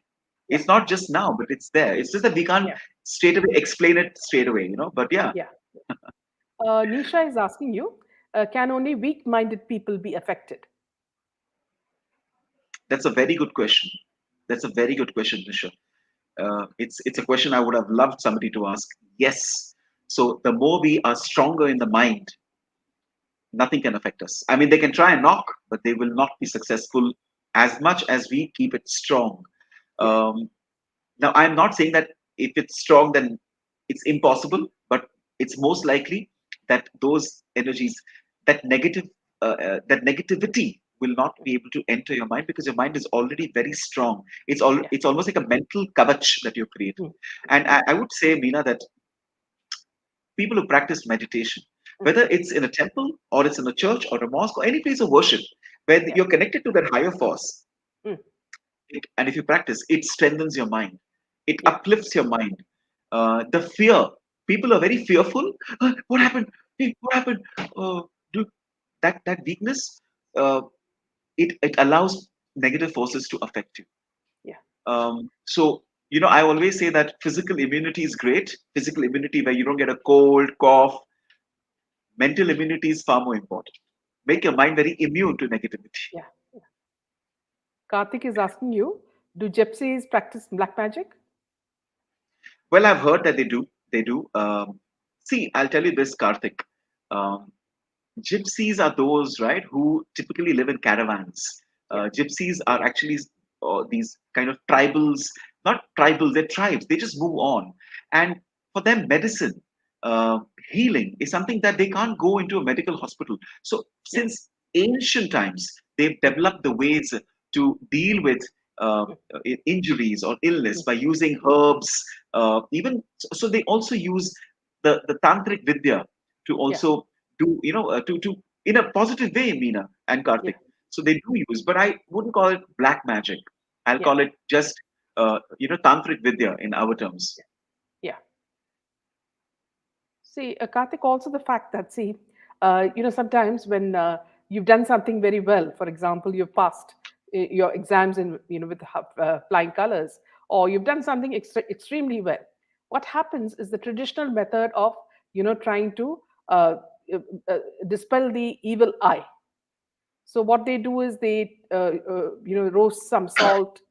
Yeah. It's not just now, but it's there. It's just that we can't Yeah. straight away explain it straight away. But yeah. Yeah. Nisha is asking you, can only weak-minded people be affected? That's a very good question. That's a very good question, Nisha. It's a question I would have loved somebody to ask. Yes. So the more we are stronger in the mind, nothing can affect us. I mean, they can try and knock, but they will not be successful as much as we keep it strong. Yeah. Um, Now, I'm not saying that if it's strong, then it's impossible, but it's most likely that those energies, that negativity, will not be able to enter your mind because your mind is already very strong. Yeah. It's almost like a mental kavach that you've created. Mm, And mm, I would say, Meena, that people who practice meditation, mm, whether it's in a temple or it's in a church or a mosque or any place of worship, where yeah. you're connected to that higher force, Mm, and if you practice, it strengthens your mind. It yeah. uplifts your mind. The fear, people are very fearful. What happened? Hey, what happened? Do that weakness. Uh, it allows negative forces to affect you. Yeah. So I always say that physical immunity is great. Physical immunity where you don't get a cold, cough. Mental immunity is far more important. Yeah. Make your mind very immune to negativity. Yeah. Karthik is asking you, do gypsies practice black magic? Well, I've heard that they do. They do. See, I'll tell you this, Karthik. Um, Gypsies are those, right, who typically live in caravans. Yeah. Gypsies are actually these kind of tribals, not tribals, they're tribes. They just move on. And for them, medicine, uh, healing is something that they can't go into a medical hospital. So, Yeah. since ancient times, they've Mm, developed the ways to deal with mm, injuries or illness mm, by using herbs. Even so, they also use the tantric vidya to yeah. also to in a positive way, Meena and Yeah. Karthik. So they do use, but I wouldn't call it black magic. I'll Yeah. call it just tantric vidya in our terms. Yeah. See, Karthik, also the fact that, see, sometimes when you've done something very well, for example, you've passed your exams in, with flying colors, or you've done something extremely well, what happens is the traditional method of, trying to uh, uh, uh, dispel the evil eye. So what they do is they, roast some salt,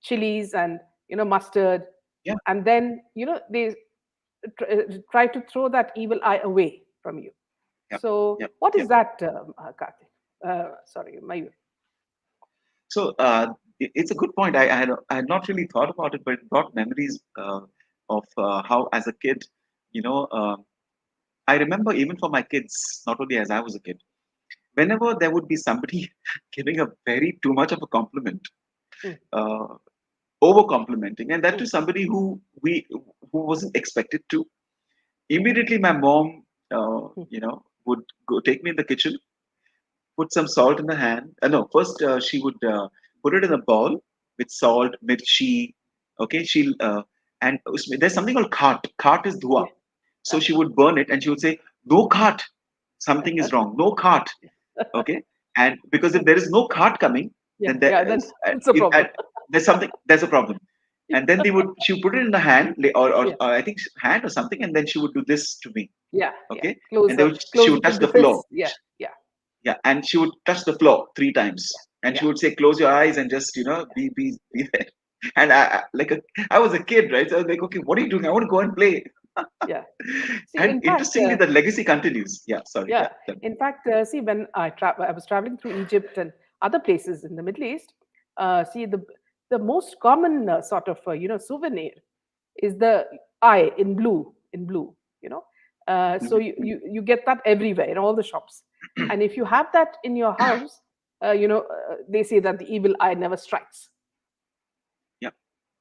chilies, and mustard, Yeah, and then they try to throw that evil eye away from you. Yep, So, yep, what is yep. that, Karthik? Sorry, Mayur. So it's a good point. I had not really thought about it, but it brought memories of how, as a kid, you know, I remember even for my kids, not only as I was a kid, whenever there would be somebody giving a very too much of a compliment, Mm, uh, over complimenting, and that mm, to somebody who wasn't expected to. yeah. Immediately, my mom, Mm, would go take me in the kitchen, put some salt in the hand. No, first she would put it in a bowl with salt, mirchi. Okay, and there's something called khat. Khat is yeah. dhua. So she Okay. would burn it, and she would say, "No khat, something is wrong. No khat." Okay, and because if there is no khat coming, Yeah. then there Yeah. Then is, it's a problem. there's a problem. And then she would put it in the hand, Yeah. or I think hand or something, and then she would do this to me. Yeah. Yeah. Okay, and then she Close would it touch with the the floor. fist. Yeah. Yeah. Yeah, and she would touch the floor three Yeah. times, and she Yeah. would say, "Close your eyes and just be there." And I was a kid, right? So I was like, "Okay, what are you doing? I want to go and play." Yeah. See, And in fact, interestingly, the legacy continues. Yeah, sorry. yeah. Yeah, tell me. In fact, see, when I was traveling through Egypt and other places in the Middle East, see the most common sort of souvenir is the eye in blue, in blue. You know, so Mhm. you get that everywhere in all the shops, and if you have that in your house, they say that the evil eye never strikes. Yeah,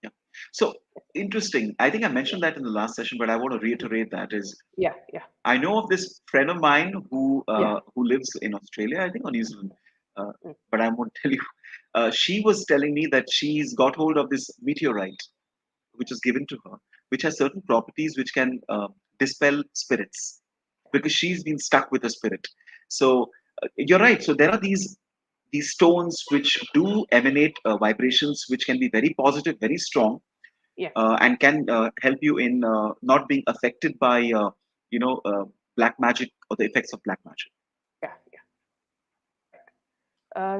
yeah. So interesting. I think I Yeah. mentioned that in the last session, but I want to reiterate that is Yeah. Yeah. I know of this friend of mine Yeah. who lives in Australia, I think, or New Zealand, uh, Mm. but I won't tell you. She was telling me that she's got hold of this meteorite which is given to her, which has certain properties which can dispel spirits because she's been stuck with a spirit. So you're right. So there are these stones which do emanate vibrations which can be very positive, very strong, Yeah. and can help you in not being affected by you know uh, black magic or the effects of black magic. Yeah. Yeah.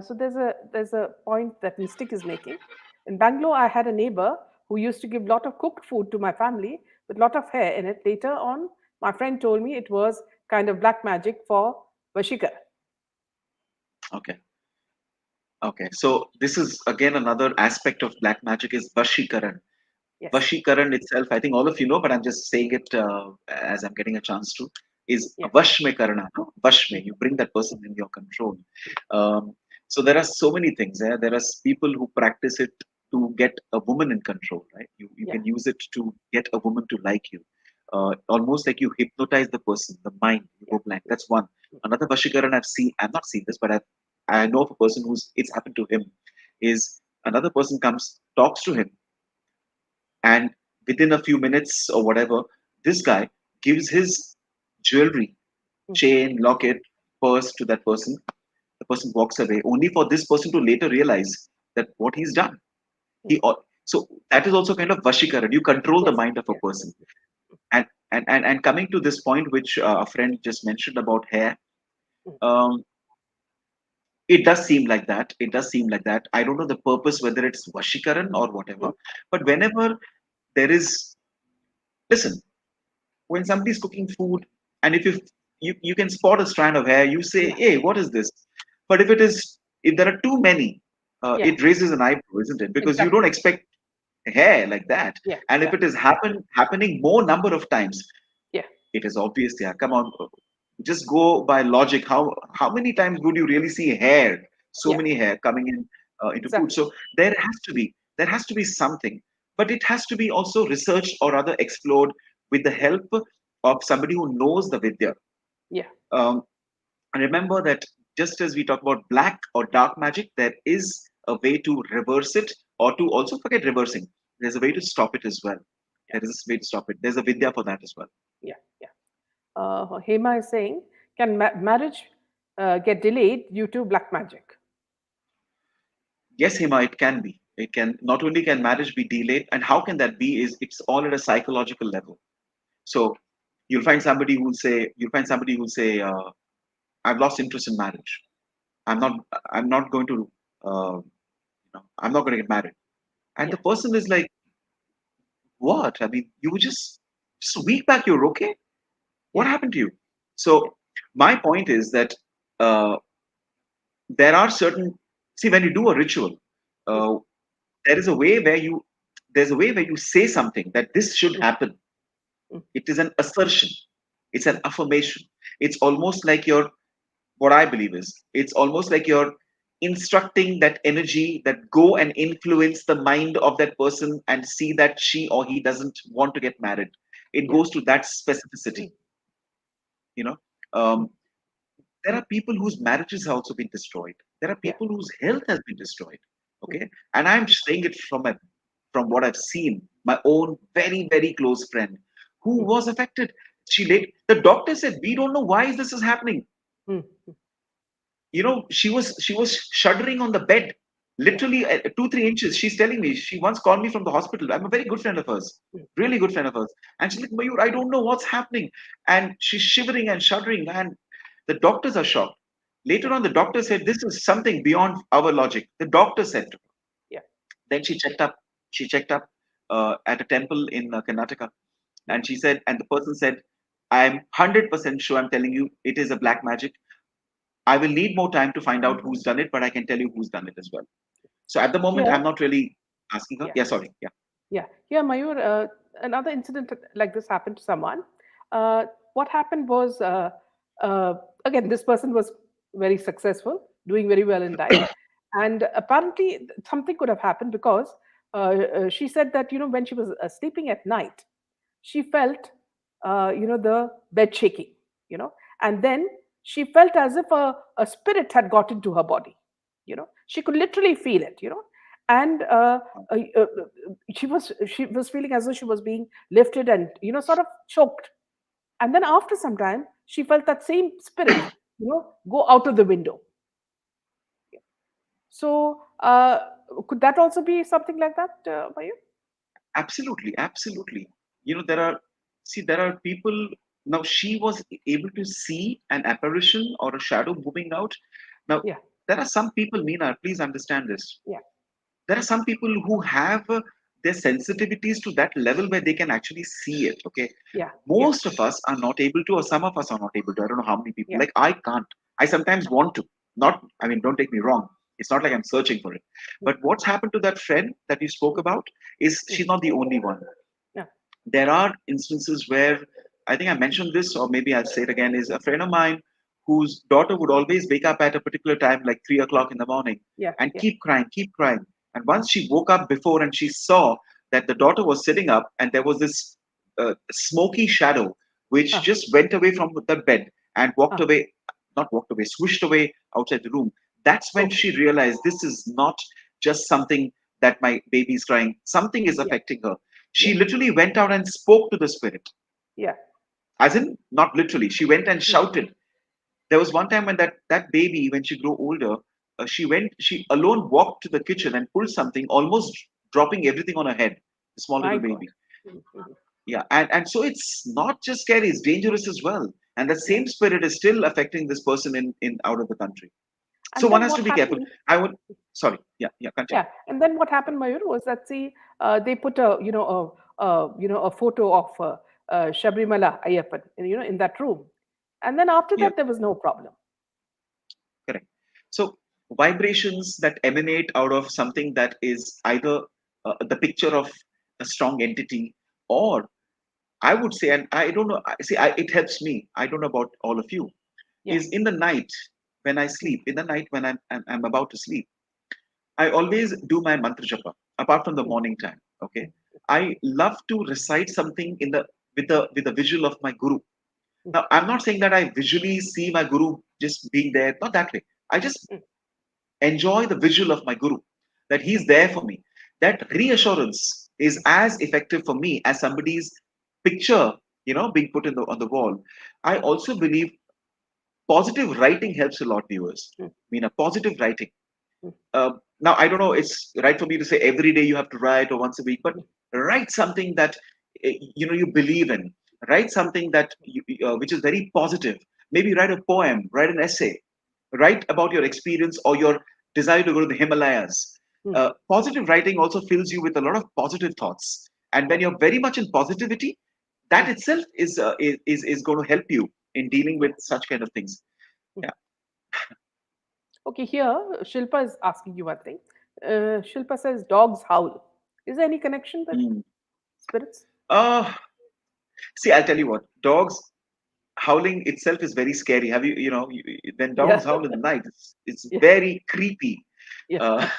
So there's a point that Mystic is making. In Bangalore, I had a neighbor who used to give a lot of cooked food to my family with a lot of hair in it. Later on, my friend told me it was kind of black magic for Vashika. Okay. Okay. So this is again another aspect of black magic is Vashikaran. Yes. Vashikaran itself, I think all of you know, but I'm just saying it as I'm getting a chance to, is Yeah. Vashme Karana. No? Vashme, Mm, you bring that person in your control. Um, so there are so many things. There are people who practice it to get a woman in control, right? You yeah. can use it to get a woman to like you. Almost like you hypnotize the person, the mind, you Yeah. go blank. That's one. Another Vashikaran I've not seen this, but I know of a person who's it's happened to him. Is another person comes, talks to him, and within a few minutes or whatever, this guy gives his jewelry, Mm, chain, locket, purse to that person. The person walks away, only for this person to later realize that what he's done. mm. So that is also kind of vashikaran. You control the Yes. mind of a Yes. person. And coming to this point, which a friend just mentioned about hair, Mm, um, it does seem like that. It does seem like that. I don't know the purpose, whether it's vashikaran or whatever. mm. But whenever there is, listen, when somebody's cooking food, and if you can spot a strand of hair, you say, Yeah. "Hey, what is this?" But if there are too many, Yeah. it raises an eyebrow, isn't it? Because you don't Exactly. expect hair like that. Yeah. And if Yeah. it is happening more number of times, Yeah. it is obvious. Yeah, come on, just go by logic. How many times would you really see hair? So Yeah. many hair coming in into food. Exactly. So there has to be something, but it has to be also researched or rather explored with the help of somebody who knows the vidya. Yeah. Um, and remember that just as we talk about black or dark magic, there is a way to reverse it or to also forget reversing. There's a way to stop it as well. Yeah. There is a way to stop it. There's a vidya for that as well. Yeah. Yeah. Hema is saying, can marriage get delayed due to black magic? Yes, Hema, it can be. It can not only can marriage be delayed, and how can that be? Is it's all at a psychological level. So you'll find somebody who'll say, "I've lost interest in marriage. I'm not, I'm not going to, I'm not going to get married." And Yeah. the person is like, "What? I mean, you were just." just a week back you're okay. What Yeah. happened to you? Yeah. So my point is that uh, there are certain, see, when you do a ritual, Mm, uh, there is a way where you there's a way where you say something that this should mm, happen. mm. It is an assertion. It's an affirmation. It's almost like you're, what I believe is, it's almost like you're instructing that energy that go and influence the mind of that person and see that she or he doesn't want to get married. It Yeah. goes to that specificity, Mm, you know. mm. Um, there are people whose marriages have also been destroyed. There are Yeah. people whose health has been destroyed. Mm, Okay, and I'm saying it from what I've seen. My own very close friend who mm, was affected. She laid. The doctor said, "We don't know why this is happening." mm. She was shuddering on the bed, Yeah. literally 2 3 inches. She's telling me she once called me from the hospital. I'm a very good friend of hers, Mm, mm. really good friend of hers, and she's like, Mayur, I don't know what's happening, and she's shivering and shuddering, and the doctors are shocked. Later Yeah. on, the doctor said this is something beyond our logic. The doctor said to her. Yeah. Then she checked up at a temple in Karnataka, Mm. and she said, and the person said, I'm 100% sure, I'm telling you, it is a black magic. I will need more time to find out who's done it, but I can tell you who's done it as well. So at the moment, Here. I'm not really asking her. Yeah. Yeah, sorry. Yeah, Yeah, yeah, Mayur. Another incident like this happened to someone. Uh, what happened was, uh, again, this person was very successful, doing very well in life, and apparently something could have happened because she said that when she was sleeping at night, she felt the bed shaking, and then she felt as if a spirit had got into her body. She could literally feel it. And uh, uh, she was feeling as though she was being lifted and sort of choked. And then after some time she felt that same spirit go out of the window. So could that also be something like that, Mayur? absolutely, absolutely. There are people. Now she was able to see an apparition or a shadow moving out. Now Yeah, there are some people, Meena, please understand this. yeah, There are some people who have their sensitivities to that level where they can actually see it. Okay, yeah, yeah, most of us are not able to, or some of us are not able to. I don't know how many people. yeah, Like I can't. I sometimes want to. Not. I mean, don't take me wrong. It's not like I'm searching for it. mm, But what's happened to that friend that you spoke mm, about is mm, she's not the only one. yeah, There are instances where I think I mentioned this, or maybe I'll say it again. Is a friend of mine whose daughter would always wake up at a particular time, like 3 o'clock in the morning, yeah, and yeah. keep crying, keep crying. And once she woke up before and she saw that the daughter was sitting up, and there was this smoky shadow which Ah, just went away from the bed and walked ah, away, not walked away, swished away outside the room. That's when okay. she realized this is not just something that my baby is crying, something is Yeah, affecting her. She yeah, literally went out and spoke to the spirit, yeah. as in not literally. She went and Mm, shouted. There was one time when that baby, when she grew older, she alone walked to the kitchen and pulled something, almost dropping everything on her head. The small my little God. baby. Mhm, mhm. Yeah, and so it's not just scary; it's dangerous as well. And that Yeah. same spirit is still affecting this person in out of the country. So And one then has to what be careful. happened? I would. Sorry. Yeah. Yeah. Continue. Yeah, and then what happened, Mayur, was that, see, they put a photo of Shabrimala Ayyappan, in that room, and then after Yeah. that there was no problem. Correct. So vibrations that emanate out of something that is either the picture of a strong entity, or I would say, and I don't know, it helps me. I don't know about all of you. Yeah. Is in the night when I sleep, in the night when I'm about to sleep, I always do my mantra japa, apart from the Mm, morning time. Okay. mm, I love to recite something in the with the visual of my guru. mm, Now, I'm not saying that I visually see my guru just being there, not that way. I just mm, enjoy the visual of my guru, that he's there for me. That reassurance is as effective for me as somebody's picture, being put on the wall. I also believe positive writing helps a lot, viewers. mm, I mean, a positive writing. mm, Now, I don't know, it's right for me to say every day you have to write or once a week, but mm, write something that you believe in. Write something that which is very positive. Maybe write a poem, write an essay, write about your experience or your desire to go to the Himalayas. mm. Positive writing also fills you with a lot of positive thoughts. And when Yeah, you're very much in positivity, that Mm, itself is going to help you in dealing yeah. with such kind of things. Mm. Yeah. Okay, here Shilpa is asking you one thing. Shilpa says dogs howl. Is there any connection with Mm. spirits? Uh, See, I'll tell you what. Dogs howling itself is very scary. Have when Yeah, dogs howl in the night, it's yeah, very creepy. yeah, Uh,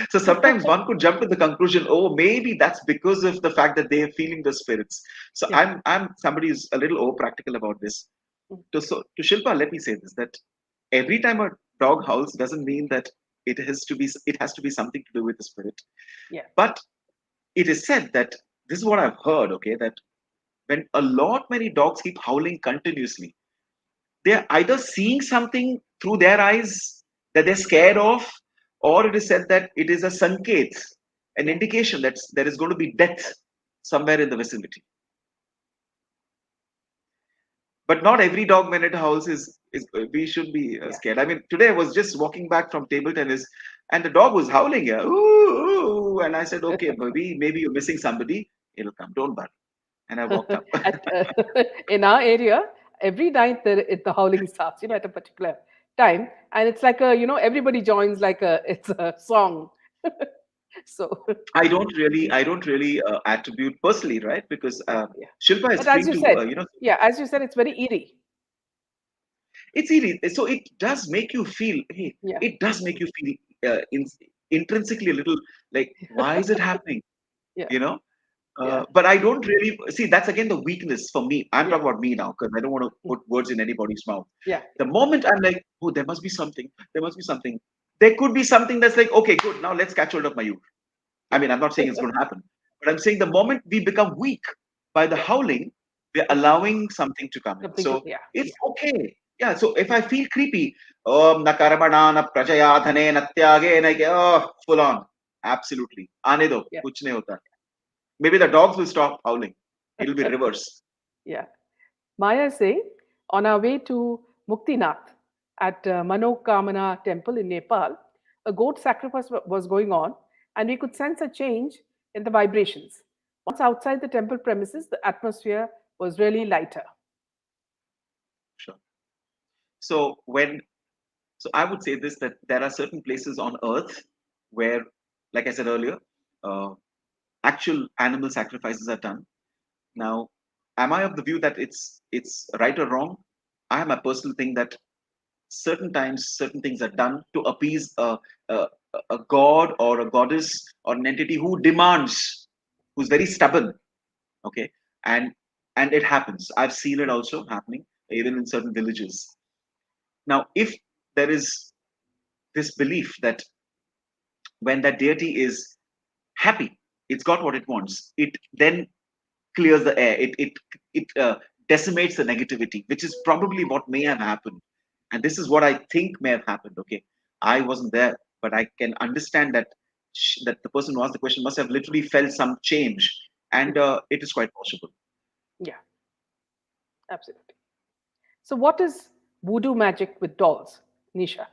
so sometimes one could jump to the conclusion, oh, maybe that's because of the fact that they are feeling the spirits. So yeah. I'm somebody who's a little over practical about this. Mm, To Shilpa, let me say this: that every time a dog howls doesn't mean that it has to be something to do with the spirit. yeah, But it is said that this is what I've heard. Okay, that when a lot many dogs keep howling continuously, they're either seeing something through their eyes that they're scared of, or it is said that it is a sanket, an yeah. indication that there is going to be death somewhere in the vicinity. But not every dog when it howls is we should be Yeah. scared. I mean, today I was just walking back from table tennis, and the dog was howling. Yeah, ooh, ooh, and I said, okay, maybe you're missing somebody. It'll come. Don't worry. And I walked up. In our area, every night the howling starts, at a particular time, and it's like everybody joins like it's a song. So I don't really attribute personally, right? Because yeah, yeah. Shilpa is But as free you to, said, yeah, as you said, it's very eerie. it's easy. So it does make you feel, hey, Yeah, it does make you feel intrinsically a little like, why is it happening? yeah, You know? yeah, But I don't really see that's again the weakness for me. I'm yeah, talking about me now because I don't want to mm, put words in anybody's mouth. yeah, The moment I'm like, oh, there must be something, there must be something. There could be something that's like, okay, good, now let's catch hold of my youth. I yeah, mean, I'm not saying it's going to happen, but I'm saying the moment we become weak by the yeah. howling, we're Mm. allowing something to come in. Something to So yeah, it's yeah, okay. Yeah. So if I feel creepy, na karmana na prajaya dhane na tyage na full on. Absolutely. Aane do. yeah, Kuch nahi hota. Maybe the dogs will stop howling. It'll be reverse. yeah. Maya say, on our way to Muktinath at Manokamana temple in Nepal, a goat sacrifice was going on, and we could sense a change in the vibrations. Once outside the temple premises, the atmosphere was really lighter. Sure. So when so I would say this that there are certain places on earth where, like I said earlier, uh, actual animal sacrifices are done. Now, am I of the view that it's right or wrong? I have a personal thing that certain times certain things are done to appease a, a god or a goddess or an entity who demands, who's very stubborn. Okay, and and it happens. I've seen it also happening even in certain villages. Now, if there is this belief that when that deity is happy, it's got what it wants. It then clears the air. It decimates the negativity, which is probably what may have happened. And this is what I think may have happened. Okay, I wasn't there, but I can understand that that the person who asked the question must have literally felt some change, and it is quite possible. Yeah, absolutely. So, what is voodoo magic with dolls, Nisha?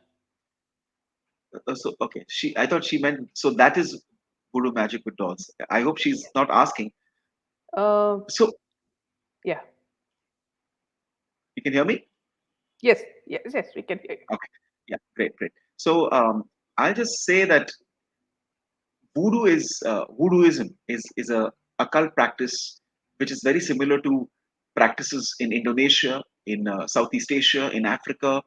So okay, I thought she meant so that is voodoo magic with dolls. I hope she's not asking. Uh, So yeah, you can hear me? yes, yes, yes, we can hear you. Okay, yeah, great, great. So I'll just say that voodooism is a occult practice which is very similar to practices in Indonesia, in Southeast Asia, in Africa,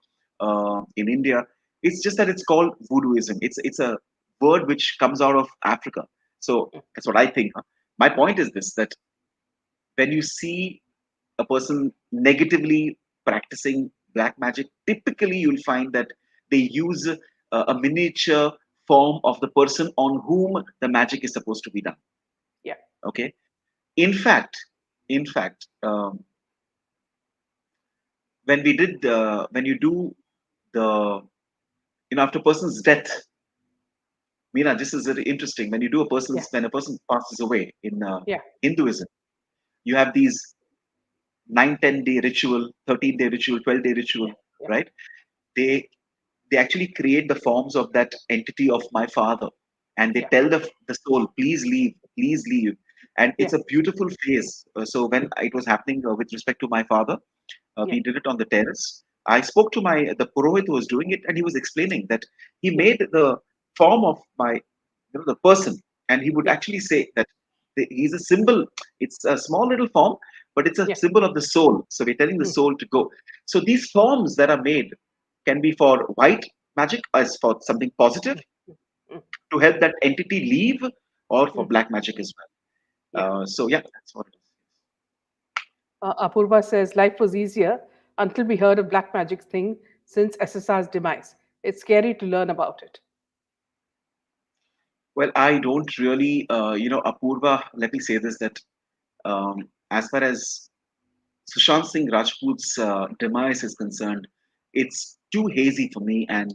in India. It's just that it's called voodooism. It's a word which comes out of Africa. So that's what I think. Huh? My point is this: that when you see a person negatively practicing black magic, typically you'll find that they use a miniature form of the person on whom the magic is supposed to be done. Yeah, Okay. In fact, in fact, when you do the after a person's death, Meena, this is very interesting. When you do yeah, when a person passes away in yeah, Hinduism, you have these 9-10 day ritual, 13-day ritual, 12-day yeah, ritual, yeah, right? They they actually create the forms of that entity of my father, and they yeah, tell the soul, please leave, please leave. and Yeah. it's a beautiful phase. So when it was happening with respect to my father, Yeah. we did it on the terrace. I spoke to my the Purohit who was doing it, and he was explaining that he Yeah. made the form of my, the person, and he would Yeah. actually say that he's a symbol. It's a small little form, but it's a Yeah. symbol of the soul. So we're telling the Mm, soul to go. So these forms that are made can be for white magic as for something positive mm, mm, to help that entity leave, or for mm. black magic as well. Yeah. So yeah, that's what it is. Apurva says life was easier until we heard of black magic thing since SSR's demise. It's scary to learn about it. Well, I don't really, Apurva, let me say this, that as far as Sushant Singh Rajput's demise is concerned, it's too hazy for me. And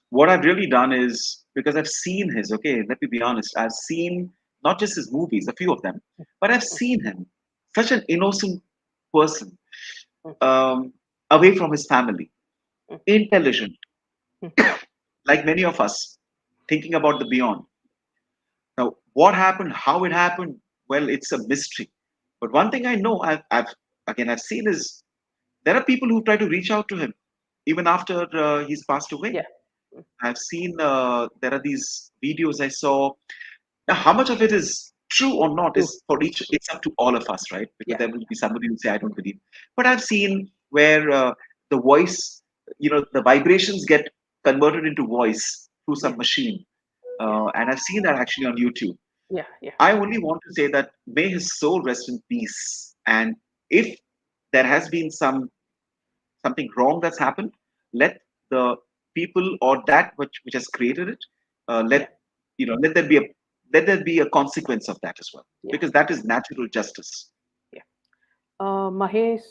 what I've really done is, because I've seen his, okay, let me be honest, I've seen not just his movies, a few of them, but I've Mm, seen him, such an innocent person, mm, um, away from his family, mm, intelligent, mm. like many of us, thinking about the beyond. Now, what happened, how it happened, well, it's a mystery. But one thing I know, I've seen is there are people who try to reach out to him even after he's passed away. Yeah. Mm, I've seen there are these videos I saw. Now, how much of it is true or not true. is for each. It's up to all of us, right? Because Yeah. there will be somebody who say, "I don't believe." But I've seen where the voice, the vibrations get converted into voice through Yeah. some machine, Yeah. and I've seen that actually on YouTube. Yeah. Yeah. I only want to say that may his soul rest in peace. And if there has been something wrong that's happened, let the people or that which has created it, Yeah. let there be a consequence of that as well, Yeah. because that is natural justice. Yeah. Mahesh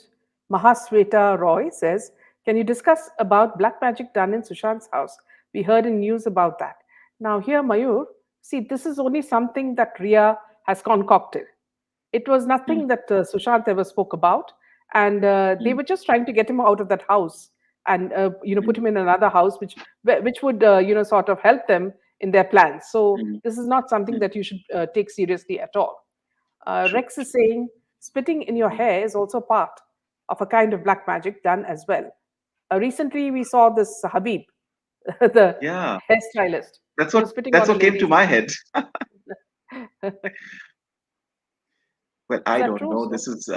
Mahasweta Roy says, "Can you discuss about black magic done in Sushant's house? We heard in news about that." Now, here, Mayur, see, this is only something that Ria has concocted. It was Mm, nothing that Sushant ever spoke about, and they mm, were just trying to get him out of that house and put mm, him in another house, which would sort of help them in their plans. So mm, this is not something mm. that you should take seriously at all. True, Rex is saying spitting in your true. Mm. hair is also part of a kind of black magic done as well. Recently, we saw this Habib, the Yeah, hairstylist, that's what spitting that's on a what came to lady's my head. hair. Well, Is I that don't true? know. So, This is,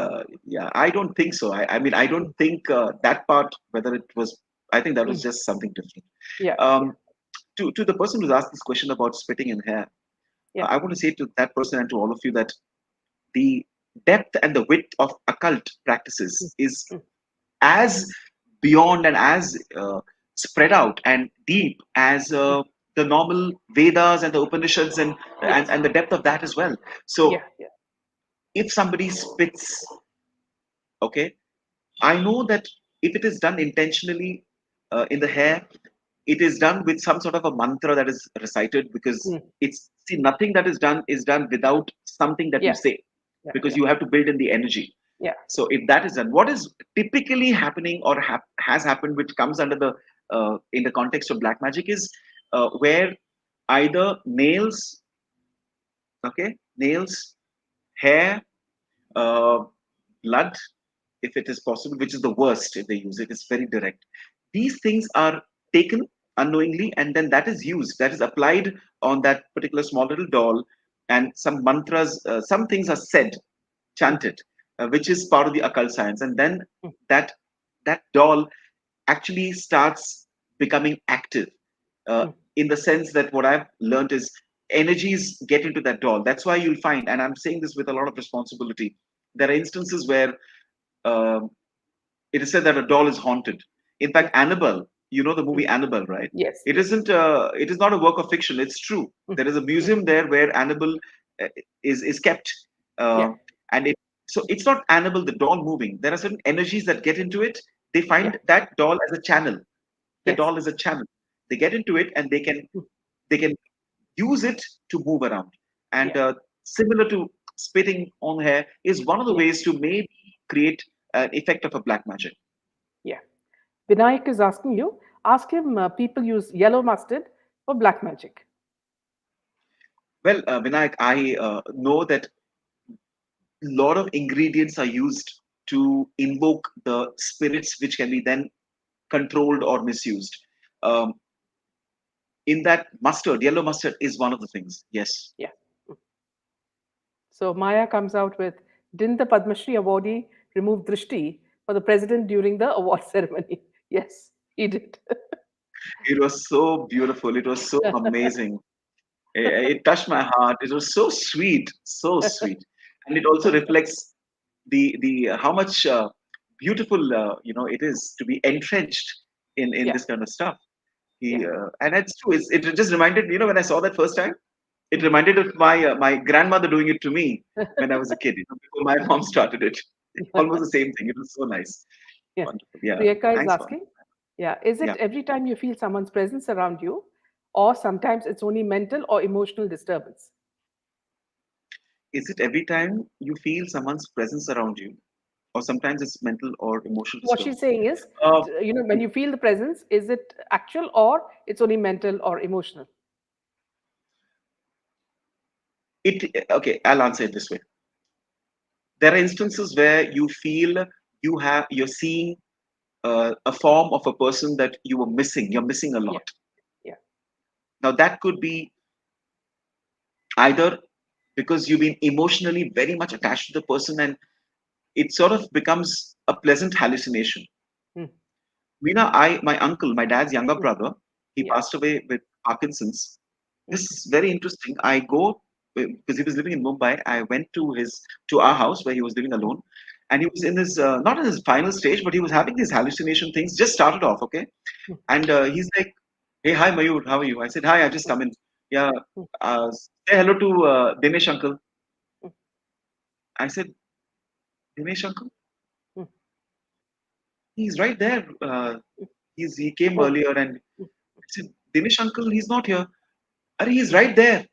yeah, I don't think so. I mean, I don't mm, think that part, whether it was, I think that was mm, just something different. yeah, yeah, Um, to the person who's asked this question about spitting in hair, yeah. I want to say to that person and to all of you that the depth and the width of occult Mm, practices is mm, as beyond and as spread out and deep as mm. the normal Vedas and the Upanishads, and, and Yes. and the depth of that as well. So Yeah, yeah. if somebody spits, okay, I know that if it is done intentionally in the hair, it is done with some sort of a mantra that is recited, because Mm, it's, see, nothing that is done without something that you yeah, say, yeah, because yeah, you have to build in the energy. yeah. So if that is done, what is typically happening or has happened, which comes under the in the context of black magic, is where either nails, okay, nails, hair, uh, blood, if it is possible, which is the worst if they use it, it's very direct. These things are taken unknowingly, and then that is used, that is applied on that particular small little doll, and some mantras, some things are said, Mm, chanted, which is part of the occult science, and then mm, that that doll actually starts becoming active, uh, mm, in the sense that what I've learned is energies get into that doll. That's why you'll find, and I'm saying this with a lot of responsibility, there are instances where um, it is said that a doll is haunted. In yeah. fact, Annabelle, you know the Mm, movie Annabelle, right? yes, It yes. isn't. It is not a work of fiction. It's true. Mm, There is a mm, museum there where Annabelle uh, is kept, yeah, uh, and it's not Annabelle the doll moving. There are certain energies that get into it. They yeah, find that doll as a channel. The yes. doll is a channel. They get into it, and Mm, they can use it to move around. And yeah, similar to spitting on hair is one of the yeah, ways to maybe create an effect of a black magic. yeah. Vinayak is asking you, ask him people use yellow mustard for black magic. Well, Vinayak, I know that a lot of ingredients are used to invoke the spirits, which can be then controlled or misused. Um, in that, mustard, yellow mustard, is one of the things. Yes, Yeah. So Maya comes out with, didn't the Padma Shri awardee remove drishti for the president during the award ceremony? Yes, he did. it was so beautiful. It was so amazing. It touched my heart. It was so sweet, so sweet, and it also reflects the how much beautiful it is to be entrenched in Yeah, this kind of stuff. yeah. And it's true. It just reminded when I saw that first time. It Mm. reminded of my grandmother doing it to me when I was a kid. Before my mom started it. Almost the same thing. It was so nice, Yeah. wonderful. Yeah, Priyanka is thanks for asking, yeah, is it yeah. every time you feel someone's presence around you, or sometimes it's only mental or emotional disturbance? Is it every time you feel someone's presence around you, or sometimes it's mental or emotional What she's disturbance? saying is, Uh, when you feel the presence, is it actual or it's only mental or emotional? it okay. I'll answer it this way. There are instances where you feel you're seeing a form of a person that you were missing. You're missing a Yeah, lot. yeah. Now that could be either because you've been emotionally very much attached to the person, and it sort of becomes a pleasant hallucination. Mm, Meena, my uncle, my dad's younger mm, brother, he yeah. passed away with Parkinson's. Mm, This is very interesting. I go because he was living in Mumbai. I went to our house where he was living mm, alone, and he was in his not in his final stage, but he was having these hallucination things. Just started off, okay, mm, and he's like, "Hey, hi, Mayur, how are you?" I said, "Hi, I just mm, come in. Yeah, mm, say hello to Dinesh uncle." mm, I said, "Dinesh uncle, mm, he's right there. mm. He came Oh, earlier," and mm, I said, "Dinesh uncle, he's not here. Are he's right there."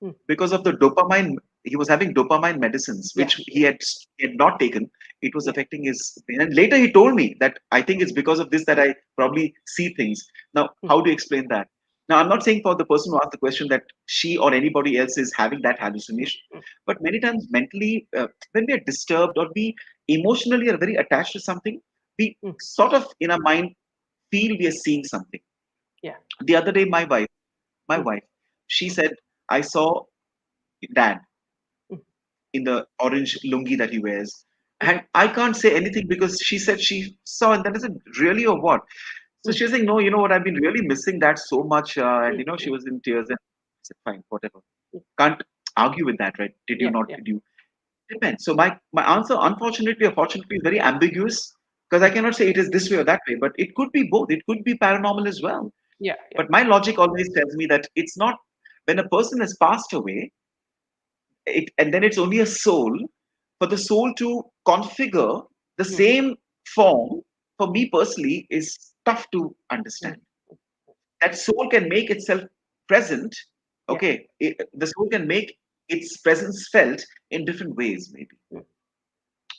mm. Because of the dopamine, he was having dopamine medicines Yeah, which yeah, he had not taken. It was yeah. affecting his brain, and later he told me that I think it's because of this that I probably see things. Now Mm, how do you explain that? Now I'm not saying for the person who asked the question that she or anybody else is having that mm, hallucination, mm, but many times mentally, when we are disturbed or we emotionally are very attached to something, we mm. sort of in our mind feel we are seeing something. Yeah. The other day my Mm, wife, she said, I saw dad mm, in the orange lungi that he wears. mm, And I can't say anything because she said she saw, and that is it really or what? So mm, she's saying, no, you know what, I've been really missing that so much. And, mm, she mm, was in tears. And I said, fine, whatever. mm. Can't argue with that, right? Did you Yeah, not? yeah, Did you? Depends. So my answer, unfortunately or fortunately, is very ambiguous because I mm, cannot say it is this way or that way, but it could be both. It could be paranormal as well. yeah, yeah. But my logic always tells me that it's not when a person has passed away, and then it's only a soul. For the soul to configure the Mm, same form, for mm, me personally, is tough to understand. mm. That soul can make itself present. Yeah. Okay, the soul can make its presence felt in different ways, Mm.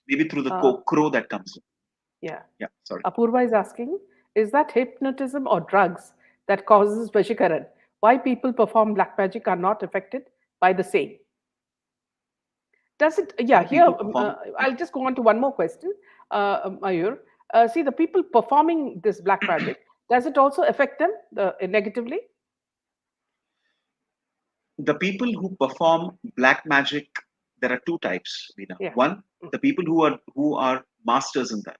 maybe through the Uh, crow that comes. yeah. Yeah, sorry. Apurva is asking, is that hypnotism or drugs that causes Vashikaran? Why people perform black magic are not affected by the same? Does it? Yeah, Why here, people perform? I'll just go on to one more question, Mayur. See, the people performing this black magic, does it also affect them negatively? The people who perform black magic, there are two types. Yeah. One, Mm. the people who are masters in that.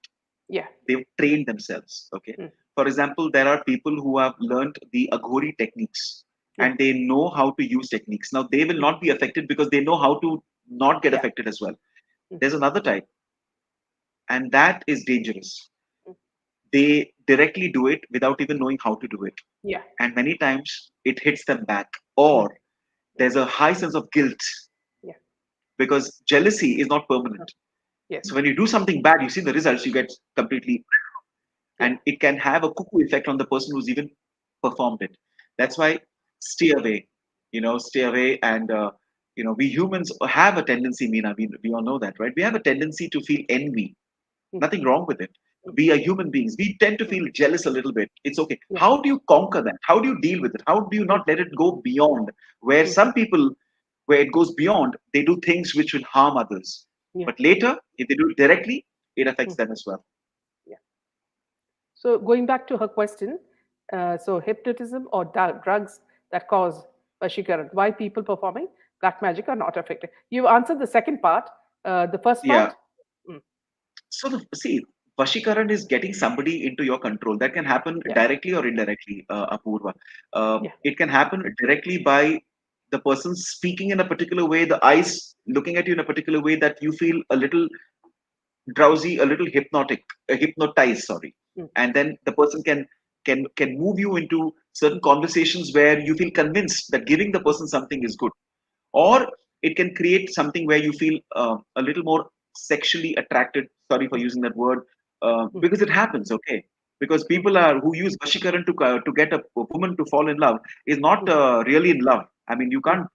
Yeah. They've trained themselves. Okay. Mm. For example, there are people who have learned the Aghori techniques Yeah. and they know how to use techniques. Now, they will Mm. not be affected because they know how to not get Yeah. affected as well. Mm. There's another type, and that is dangerous. Mm. They directly do it without even knowing how to do it. Yeah. And many times it hits them back, Mm. or Mm. there's a high sense of guilt Yeah. because jealousy is not Uh, permanent. Yes. So when you do something bad, you see the results, you get completely, Yeah. and it can have a cuckoo effect on the person who's even performed it. That's why stay away, stay away. And we humans have a tendency, Meena, we all know that, right? We have a tendency to feel envy. Mm. Nothing wrong with it. we are human beings. We tend to mm, feel jealous a little bit. It's okay. yeah, How do you conquer that? How do you deal with it? How do you mm, not let it go beyond where mm, some people, where it goes beyond, they do things which will harm others. yeah, But later, if they do it directly, it affects mm, them as well. yeah. So going back to her question, so hypnotism or drugs that cause Vashikaran, why people performing black magic are not affected. You answered the second part. The first Yeah. part, mm, So see, Vashikaran is getting somebody into your control. That can happen yeah, directly or indirectly, Apurva. yeah, It can happen directly by the person speaking in a particular way, the eyes looking at you in a particular way that you feel a little drowsy, a little hypnotized, sorry. mm, And then the person can move you into certain conversations where you feel convinced that giving the mm, person something is good, or it can create something where you feel a little more sexually attracted. Sorry for mm, using that word, mm, because it happens. Okay, because mm, people are who use Vashikaran to get a woman to fall in love is not mm, really in love. I mean, you mm. can't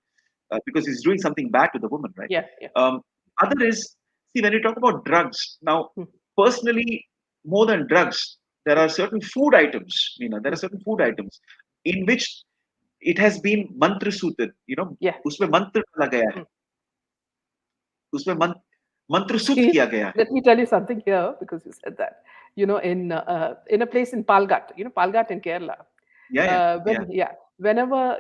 because he's doing something bad to the woman, right? Yeah, yeah, Um, other is, see, when you talk about drugs now, mm, personally, more than drugs, there mm, are certain food items. There are mm, certain food items in which it has been mantra suited. yeah, उसमें yeah. मंत्र डाला गया है, Mm. उसमें मंत्र सूत See, किया गया है. let me tell you something here because you said that. In a place in Palghat, Palghat in Kerala, Yeah, yeah, yeah. whenever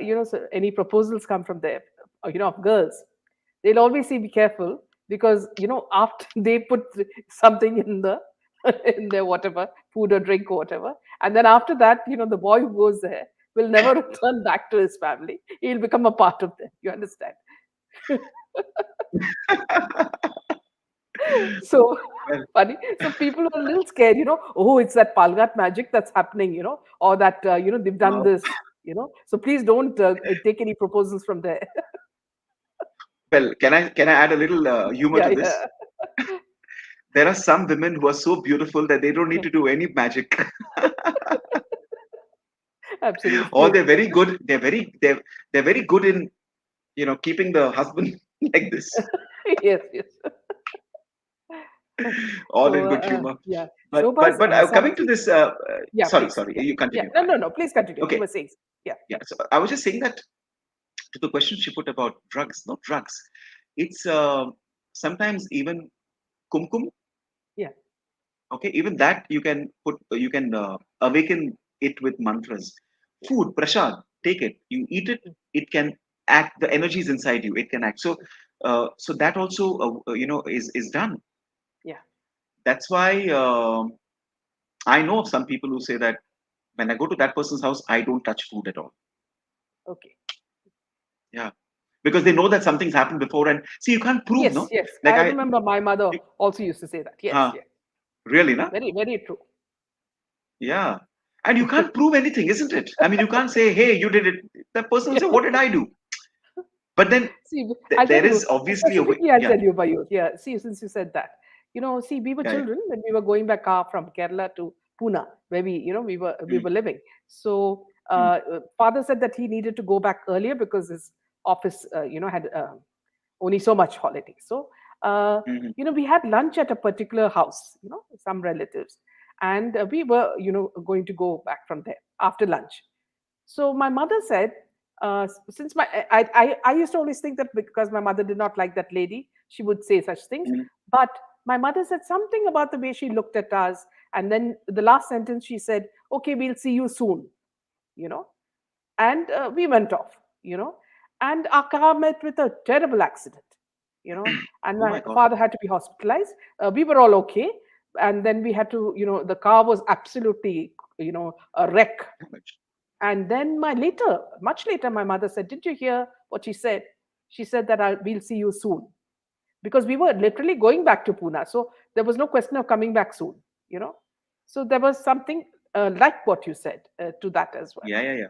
any proposals come from there, of girls, they'll always say be careful because after they put something in the in their whatever food or drink or whatever, and then after that, the boy who goes there will never return back to his family. He'll become a part of them. You understand? So Well, funny. So people were a little scared, oh, it's that Palghat magic that's happening, or that, they've done uh, this, So please don't take any proposals from there. well, can I add a little humor Yeah, to yeah, this? There are some women who are so beautiful that they don't need yeah. to do any magic, or Absolutely. they're very good. They're very good in keeping the husband like this, Yes, yes. all in So, good humor. yeah. But Some coming to people, this, yeah, sorry, please. sorry, Yeah, you yeah. continue. No, no, no. Please continue. You Okay, were saying, yeah, yeah. So I was just saying that to the question she put about drugs, not drugs. It's sometimes even kumkum. yeah, Okay, even that you can awaken it with mantras. yeah, Food, prasad, take it. You eat it. mm, It can act. The energy is inside you. It can act. So that also is done. yeah. That's why I know of some people who say that when I go to that person's house, I don't touch food at all. Okay. Yeah, because they know that something's happened before, and see, you can't prove, Yes, no? yes. Like I remember my mother also used to say that. Yes, huh? yes. Really, na? Very, very true. Yeah, and you can't prove anything, isn't it? I mean, you can't say, "Hey, you did it." That person will Yeah. say, "What did I do?" But then See, I'll tell there you, is obviously a way. specifically, I'll Yeah, tell you about you. Yeah, see, since you said that, see, we were yeah, yeah. children when we were going by car from Kerala to Pune, where we Mm, were living. So, mm, father said that he needed to go back earlier because his office, had only so much holiday. So, mhm, we had lunch at a particular house, some relatives, and we were, going to go back from there after lunch. So my mother said, since I used to always think that because my mother did not like that lady, she would say such things. mhm. But my mother said something about the way she looked at us, and then the last sentence she said, "Okay, we'll see you soon," you know, and we went off, and our car met with a terrible accident, and Oh my my God. father had to be hospitalized. We were all okay, and then we had to, the car was absolutely, a wreck. Damage. And then much later, my mother said, "Did you hear what she said?" She said that we'll see you soon. Because we were literally going back to Pune. So there was no question of coming back soon, you know. So there was something like what you said to that as well. Yeah, yeah, yeah.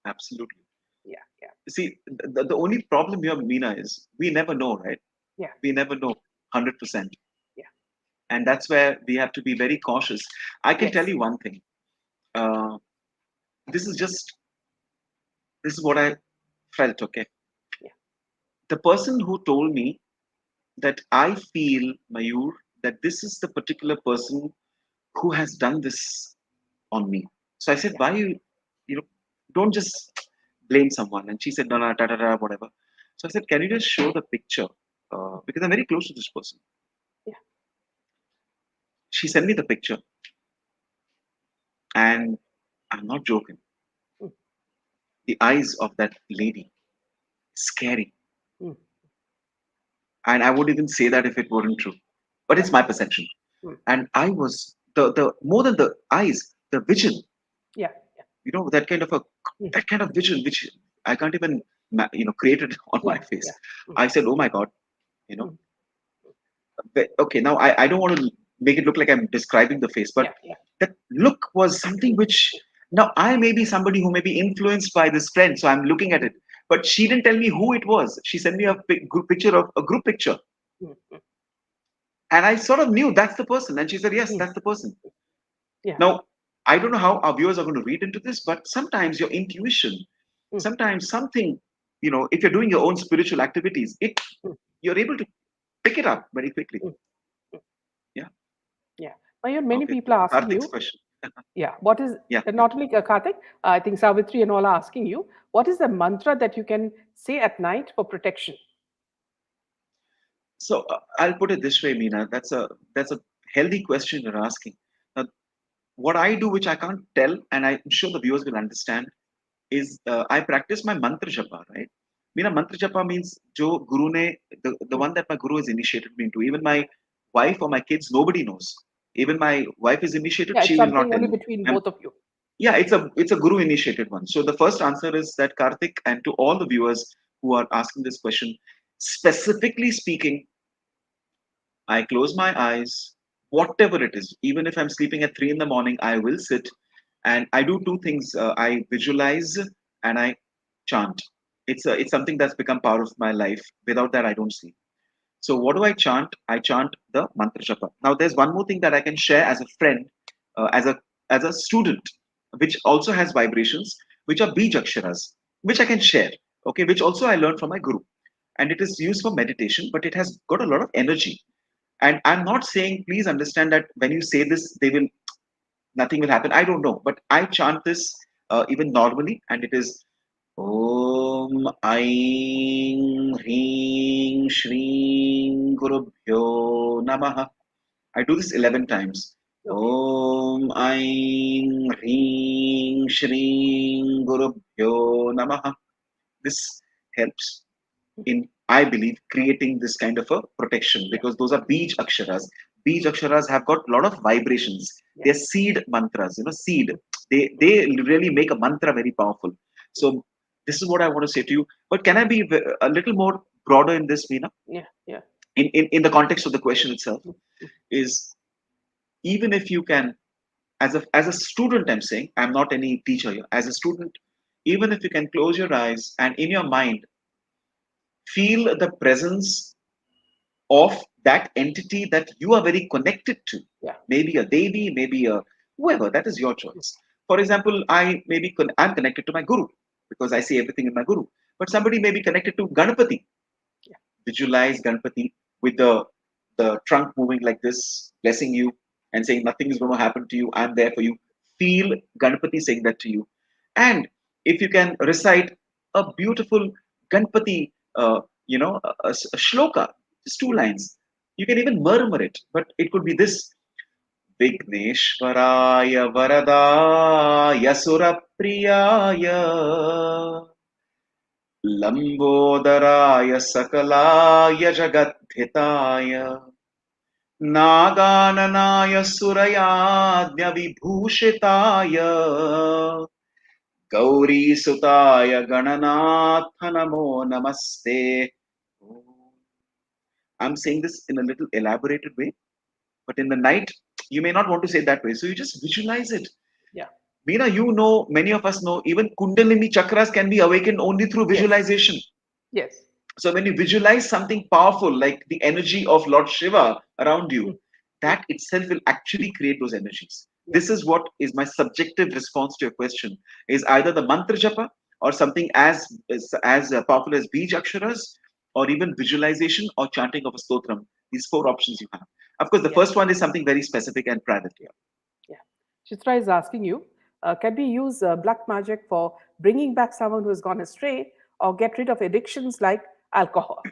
Absolutely. Yeah, yeah, See, the only problem here, Meena, is we never know, right? yeah, We never know 100%. yeah. And that's where we have to be very cautious. I can tell Yes, you one thing. Uh, this is just, this is what I felt, okay? yeah, The person who told me that I feel, Mayur, that this is the particular person who has done this on me? So I said, Yeah. why you know, don't just blame someone. And she said, no, no, da, da, da, whatever. So I said, can you just show the picture? Because I'm very close to this person. Yeah. She sent me the picture, and I'm not joking. Mm, The eyes of that lady, scary. mm, And I would even say that if it weren't true. But yeah. it's my perception. Mm, And I was the more than the eyes, the vision, yeah. that kind of a Mm, that kind of vision which I can't even create it on my yeah. face. Yeah. Mm, I said, oh my god, you know. mm, Okay, now I don't want to make it look like I'm describing the face, but yeah. Yeah. that look was something which now I may be somebody who may be influenced by this friend, so I'm looking at Mm, it. But she didn't tell me who it was. She sent me a group picture of a group picture, mm, mm, and I sort of knew that's the person. And she said, yes, mm, that's the person. yeah. Now I don't know how our viewers are going to read into this, but sometimes your intuition, Mm, sometimes something, if you're doing your own spiritual activities, mm, you're able to pick it up very quickly. mm, mm, Yeah. yeah. Mayur, many Okay. people are asking Karthik's you, question. yeah, what is, Yeah. Yeah. not only Karthik, I think Savitri and all are asking you, what is the mantra that you can say at night for protection? So I'll put it this way, Meena. That's a healthy question you're asking. Now, what I do, which I can't tell, and I'm sure the viewers will understand, is I practice my mantra japa. Right? Meena, mantra japa means jo guru ne the Mm, one that my guru has initiated me into. Even my wife or my kids, nobody knows. Even my wife is initiated; yeah, it's she will not something tell only me. between Um, both of you. yeah, it's a guru initiated one. So the first answer is that Karthik, and to all the viewers who are asking this question, specifically speaking, I close my eyes, whatever it is. Even if I'm sleeping at 3 in the morning, I will sit and I do two things. I visualize and I chant. It's something that's become part of my life. Without that, I don't sleep. So what do I chant? I chant the mantra japa. Now, there's one more thing that I can share as a friend, as a student, which also has vibrations, which are bij aksharas, which I can share. Okay, which also I learned from my guru, and it is used for meditation, but it has got a lot of energy. And I'm not saying, please understand that when you say this, nothing will happen. I don't know, but I chant this even normally, and it is Om Aing Hring Shring Gurubhyo Namaha. I do this 11 times. Okay. Om Aing Hring Shring Gurubhyo Namaha. This helps in, I believe, creating this kind of a protection Yeah. because those are Beej Aksharas. Beej Aksharas have got a lot of vibrations. Yeah. They're seed mantras, seed. They really make a mantra very powerful. So this is what I want to say to you. But can I be a little more broader in this, Veena? Yeah. Yeah. In the context of the question itself, Mm, mm, is even if you can, as a student, I'm saying, I'm not any teacher here. As a student, even if you can close your eyes and in your mind feel the presence of that entity that you are very connected to. yeah. Maybe a Devi, maybe a whoever, that is your Mm, choice. For example, I'm connected to my Guru because I see everything in my Guru. But somebody may be connected to Ganapati. yeah. Visualize Ganapati with the trunk moving like this, blessing you and saying nothing is going to happen to you. I'm there for you. Feel Ganapati saying that to you. And if you can recite a beautiful Ganpati, a shloka, just two Mm, lines. You can even murmur it, but it could be this: Vigneshwaraya Varadaya Surapriyaya Lambodaraaya Sakalaya Jagadhitaya Nagananaya Surayadnya Vibhushitaya Gauri Sutaya Gananath Namo Namaste. I'm saying this in a little elaborated way, but in the night, you may not want to say it that way. So you just visualize it. yeah. Meena, many of us know, even Kundalini chakras can be awakened only through Yes. visualization. Yes. So when you visualize something powerful like the energy of Lord Shiva around you, Mm, mm, that itself will actually create those energies. yeah. This is what is my subjective response to your question: is either the mantra japa or something as powerful as Bij Aksharas, or even visualization or chanting of a stotram. These four options you have. Of course, the Yeah. first one is something very specific and private. Yeah. Chitra is asking you, can we use black magic for bringing back someone who has gone astray or get rid of addictions like alcohol?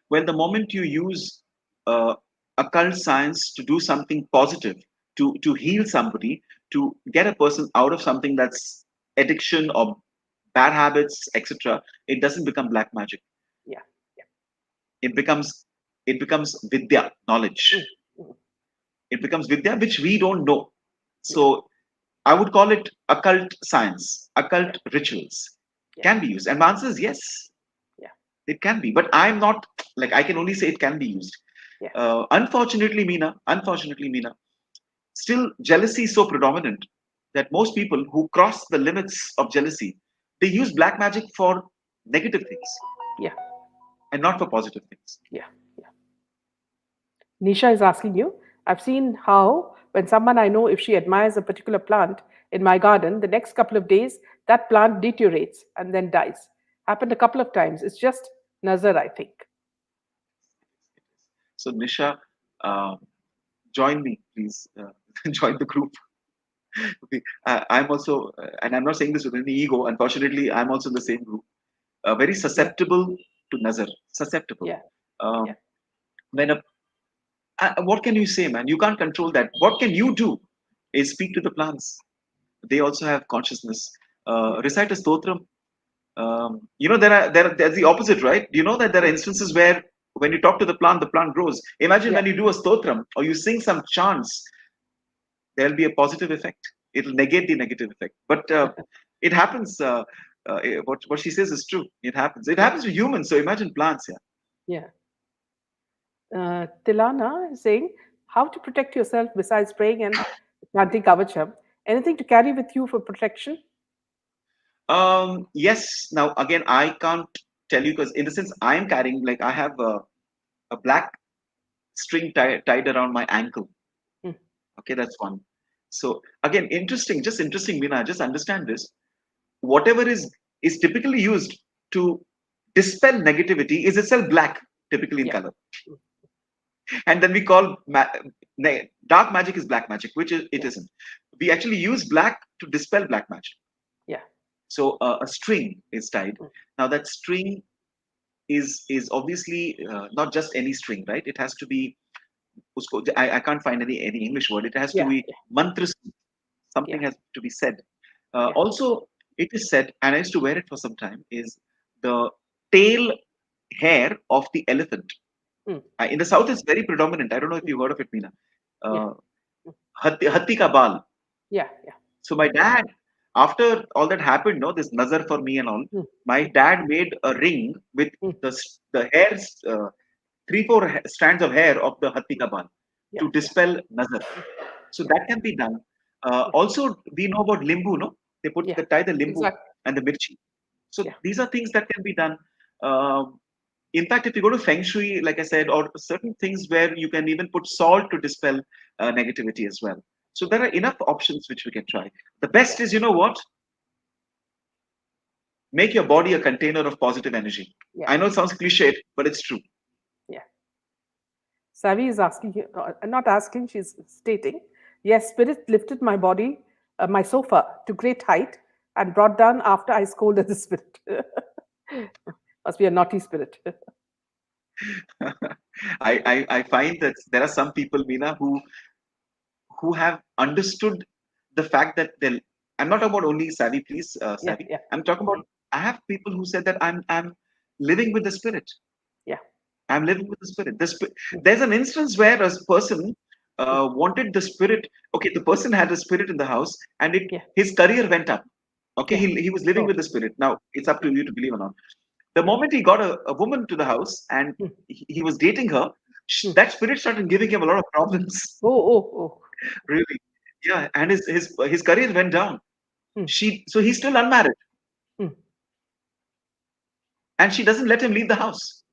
Well, the moment you use uh, occult science to do something positive, to heal somebody, to get a person out of something that's addiction or bad habits, etc., it doesn't become black magic. Yeah, yeah. It becomes vidya, knowledge. Mm, mm, It becomes vidya which we don't know. yeah, So I would call it occult science, yeah, occult rituals yeah, can be used. And my answer is yes, yeah, it can be. But I'm not like I can only say it can be used. yeah, Unfortunately, Meena, still jealousy is so predominant that most people who cross the limits of jealousy, they use black magic for negative things yeah, and not for positive things. yeah, yeah. Nisha is asking you, I've seen how when someone I know, if she admires a particular plant in my garden, the next couple of days, that plant deteriorates and then dies. Happened a couple of times. It's just nazar, I think. So Nisha, uh, join me, please. Join the group. Okay. I'm also, and I'm not saying this with any ego. Unfortunately, I'm also in the same group. Very Yeah, susceptible to nazar. Susceptible. yeah, yeah, Um, when a what can you say, man? You can't control that. What can you do? Is speak to the plants. They also have consciousness. yeah, Recite a stotram. There's the opposite, right? Do you know that there are mm, instances where when you talk to the plant grows. Imagine yeah, when you do a stotram or you sing some chants, there'll be a positive effect. It'll negate the negative effect. But it happens. What she says is true. It happens. It yeah, happens to humans. So imagine plants. Yeah. yeah. Tilana is saying, how to protect yourself besides praying and chanting kavacham? Anything to carry with you for protection? Yes. Now again, I can't tell you because in the sense I'm carrying like I have a black string tied around my ankle. Mm, Okay, that's one. So again, interesting. Just interesting, Mina. Just understand this. Whatever is typically used to dispel negativity is itself black, typically in yeah, color. And then we call dark magic is black magic, which it yeah, isn't. We actually use black to dispel black magic. yeah, So a string is tied. mm, Now that string is obviously not just any string, right? It has to be. I can't find any English word. It has to yeah, be mantra. yeah, Something has to be said. yeah, Also, it is said, and I used to wear it for some time. Is the tail hair of the elephant. mm, In the south, it's very predominant. I don't know if mm, you've heard of it, Meena. yeah, Uh, mm, hatti ka bal. yeah, yeah, So my dad, after all that happened, no, this nazar for me and all, mm, my dad made a ring with mm, the hairs, three four strands of hair of the hatti ka bal yeah, to yeah, dispel nazar. So yeah, that can be done. mm, Also, we know about limbu, no? yeah, They tie the limbu exactly. and the mirchi. So Yeah, these are things that can be done. Um in fact, if you go to Feng Shui, like I said, or certain things where you can even put salt to dispel negativity as well. So there are enough options which we can try. The best yeah, is, you know what? Make your body a container of positive energy. yeah, I know it sounds cliched, but it's true. yeah. Savi is asking, not asking, she's stating, yes, spirit lifted my body, my sofa to great height and brought down after I scolded the spirit. Must be a naughty spirit. I find that there are some people, Meena, who have understood the fact that they'll. I'm not talking about only savvy, please, Yeah, savvy. yeah, I'm talking about. I have people who said that I'm living with the spirit. yeah, I'm living with the spirit. mm, There's an instance where a person mm, wanted the spirit. Okay, the person had a spirit in the house, and yeah, his career went up. Okay, yeah. he was living Oh, with the spirit. Now it's up yeah, to you to believe or not. The moment he got a woman to the house and mm, he was dating her, mm. that spirit started giving him a lot of problems. Oh, oh, oh. Really, yeah, and his career went down. Mm, So he's still unmarried, mm. and she doesn't let him leave the house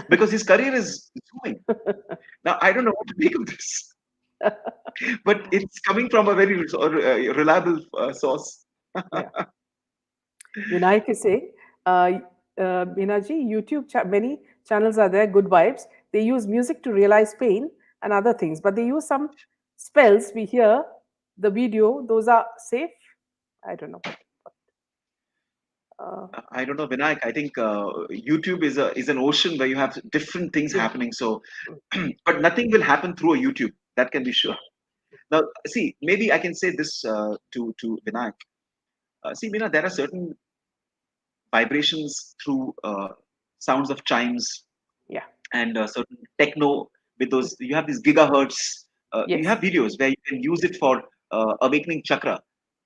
because his career is booming. Now I don't know what to make of this, but it's coming from a very reliable source. Yeah. Vinayak is saying, Minaji, many channels are there, good vibes. They use music to realize pain and other things, but they use some spells we hear the video, those are safe? I don't know what uh, I don't know, Vinayak. I think YouTube is an ocean where you have different things yeah, happening. So, mm, but nothing will happen through a YouTube. That can be sure. yeah, Now, see, maybe I can say this to Vinayak. See, Vina, there are certain vibrations through sounds of chimes yeah, and certain techno with mm, those. You have these gigahertz. You yes, have videos where you can use it for awakening chakra.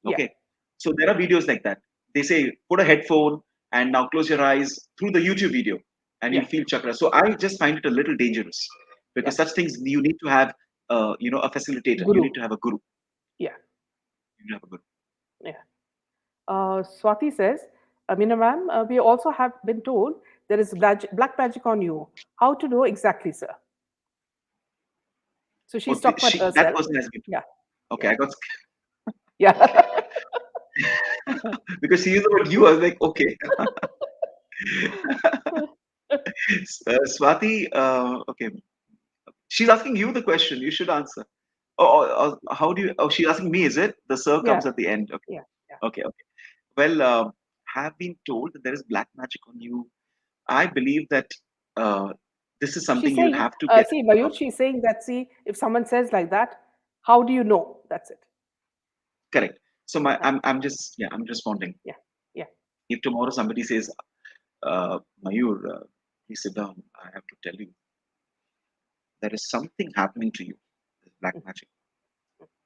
yeah, Okay, so there are videos like that. They say put a headphone and now close your eyes through the YouTube video, and yeah, you'll feel chakra. So I just find it a little dangerous yeah. because such things you need to have, a facilitator. You Guru, need to have a guru. yeah, You need to have a guru. yeah. Swati says, Amina ma'am, we also have been told there is black magic on you. How to know exactly, sir? So Oh, she's talking about that herself. person has been. Yeah, Okay, yeah, I got yeah. because she used the word you. I was like, okay. Swati, okay. She's asking you the question. You should answer. How do you? Oh, she's asking me. Is it the sir Yeah, comes at the end? Okay, yeah, yeah. okay, okay. Well, have been told that there is black magic on you. I believe that uh, this is something She's you'll saying, have to get. see, Uh, Mayur, she's saying that, see, if someone says like that, how do you know? That's it. correct. So Yeah, I'm responding. yeah, yeah. If tomorrow somebody says, Mayur, please sit down. I have to tell you there is something happening to you. There's black Mm, magic.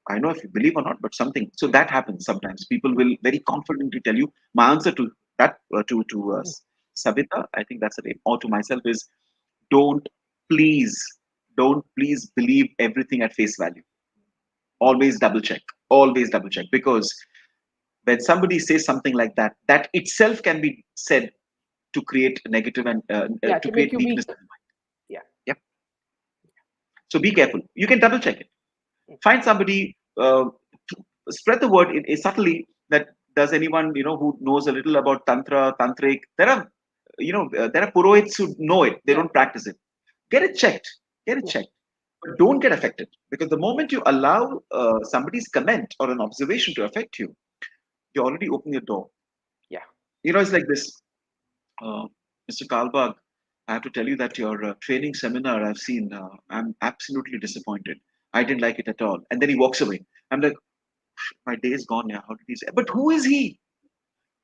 I know if you believe or not, but something. So that happens sometimes. People mm, will very confidently tell you. My answer to that, mm. Sabita, I think that's the name, or to myself is, don't please, don't please believe everything at face value. Always double check. Always double check, because when somebody says something like that, that itself can be said to create negative and Yeah, to to make create you weakness weak. in the mind. Yeah. Yep. So be careful. You can double check it. Mm, Find somebody, spread the word subtly, that does anyone who knows a little about tantra, tantric. There are there are purohits who know it. They yeah, don't practice it. Get it checked. Get it yeah, checked. But don't get affected, because the moment you allow somebody's comment or an observation to affect you, you already open your door. yeah. It's like this. Mr. Kalbag, I have to tell you that your training seminar I've seen, I'm absolutely disappointed. I didn't like it at all. And then he walks away. I'm like, my day is gone now. How did he say? But who is he?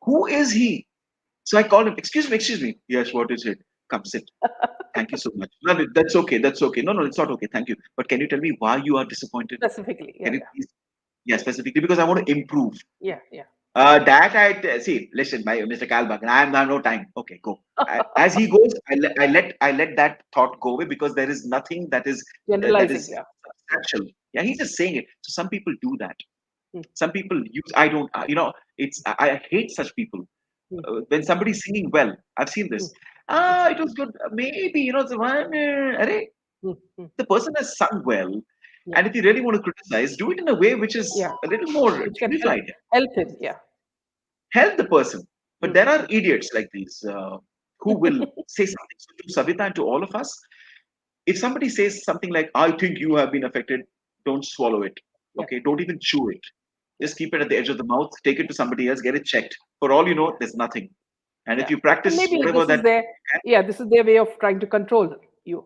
Who is he? So I called him. Excuse me, excuse me. Yes, what is it? Come sit. Thank you so much. No, no, that's okay. That's okay. No, no, it's not okay. Thank you. But can you tell me why you are disappointed? Specifically. Can Yeah, you yeah, please? Yeah, specifically because I want to improve. yeah, yeah. That see. Listen, my Mr. Kalbag, I have no time. Okay, go. As he goes, I let that thought go away, because there is nothing that Generalizing. is Yeah, yeah. substantial. Yeah, he's just saying it. So some people do that. Mm, Some people use. I don't. I hate such people. mm, When somebody's singing well, I've seen mm, this. mm, It was good. Maybe the one. Arey, mm, mm. the person has sung well, Yeah, and if you really want to criticize, do it in a way which is yeah. a little more Which can dignified. help him. Yeah. Help the person. But Mm. there are idiots like these who will say something. So to Savita and to all of us, if somebody says something like, I think you have been affected, don't swallow it. Yeah, Okay, don't even chew it. yeah, Just keep it at the edge of the mouth, take it to somebody else, get it checked. For all you know, yeah, there's nothing. And if yeah. you And practice maybe whatever this is that their, you can, yeah, this is their way of trying to control you.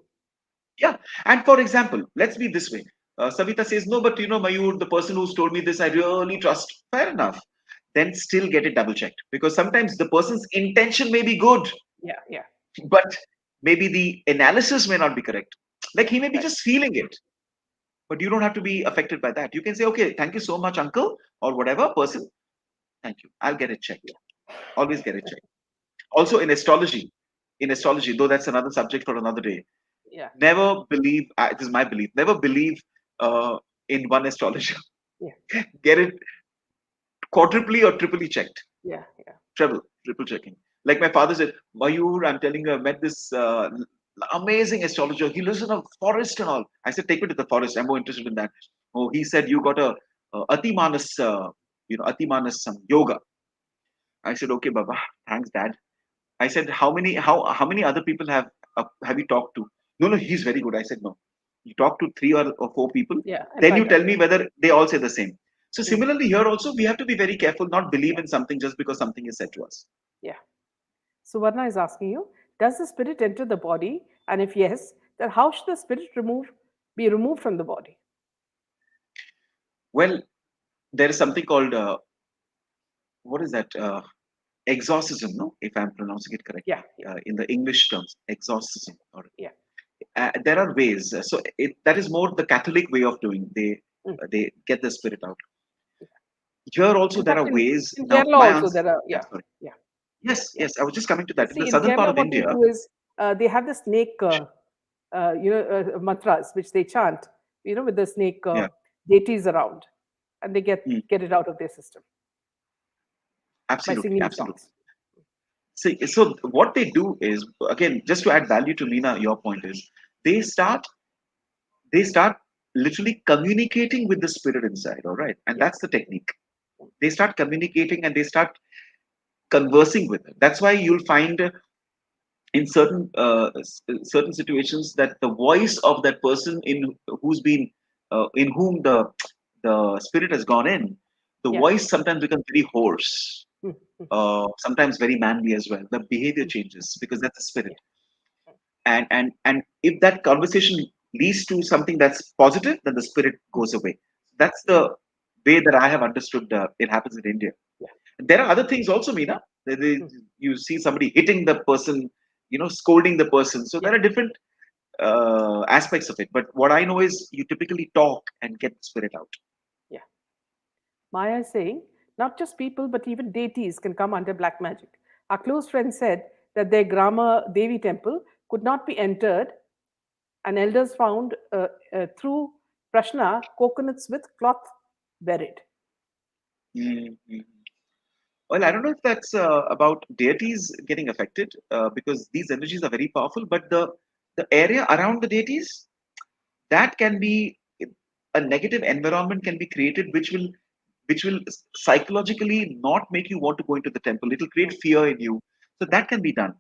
yeah. And for example, let's be this way. Savita says, no, but Mayur, the person who's told me this, I really trust. Fair enough. Then still get it double checked, because sometimes the person's intention may be good, Yeah, yeah, but maybe the analysis may not be correct. Like yeah. he may be Right. just feeling it, but you don't have to be affected by that. You can say, okay, thank you so much, uncle, or whatever person. Thank you. I'll get it checked. Always get it checked. Also in astrology, though that's another subject for another day. Yeah, Never believe. This is my belief. Never believe uh, in one astrologer. yeah, Get it quadruply or triply checked. yeah, yeah, Triple checking. Like my father said, Mayur, I'm telling you, I met this amazing astrologer. He lives in a forest and all. I said, take me to the forest. I'm more interested in that. Oh, he said, you got a Atimanas, Atimanas some yoga. I said, okay, Baba, thanks, Dad. I said, how many other people have you talked to? No, no, he's very good. I said, no. You talk to three or four people, Yeah, and then you find out. tell me Yeah. whether they all say the same. So Mhm. similarly here also we have to be very careful, not believe Yeah. in something just because something is said to us. Yeah. So Varna is asking you, does the spirit enter the body? And if yes, then how should the spirit be removed from the body? Well, there is something called what is that? Exorcism, no? If I'm pronouncing it Yeah, correctly, yeah, in the English terms, yeah, exorcism. Or yeah. there are ways. That is more the Catholic way of doing. Mm. They get the spirit out. Here also In there fact, are ways. in Now Kerala my also answer. there are, Yeah, yeah, sorry. yeah, Yes, yeah. yes. I was just coming to that. In the See, in southern part Kerala, of what they India, do is they have the snake, mantras which they chant, with the snake yeah, deities around, and they mm, get it out of their system by absolutely, singing absolutely. songs. So what they do is, again, just to add value to Meena, your point is they start they start literally communicating with the spirit inside. All right, and Yeah, that's the technique. They start communicating and they start conversing with it. That's why you'll find in certain situations that the voice of that person who's been in whom the spirit has gone in, the yeah, voice sometimes becomes very hoarse, mm, mm, sometimes very manly as well. The behavior mm, changes because that's the spirit. yeah, And if that conversation leads to something that's positive, then the spirit mm, goes away. That's yeah, the way that I have understood it happens in India. yeah, There are other things also, Meena. mm, You see somebody hitting the person, scolding the person. So yeah, there are different aspects of it. But what I know is you typically talk and get the spirit out. yeah. Maya is saying, not just people, but even deities can come under black magic. Our close friend said that their Grama Devi temple could not be entered, and elders found through Prashna coconuts with cloth buried. Mhm. Well, I don't know if that's about deities getting affected because these energies are very powerful, but the area around the deities, that can be a negative environment can be created which will psychologically not make you want to go into the temple. It will create Mm, fear in you. So that can be done.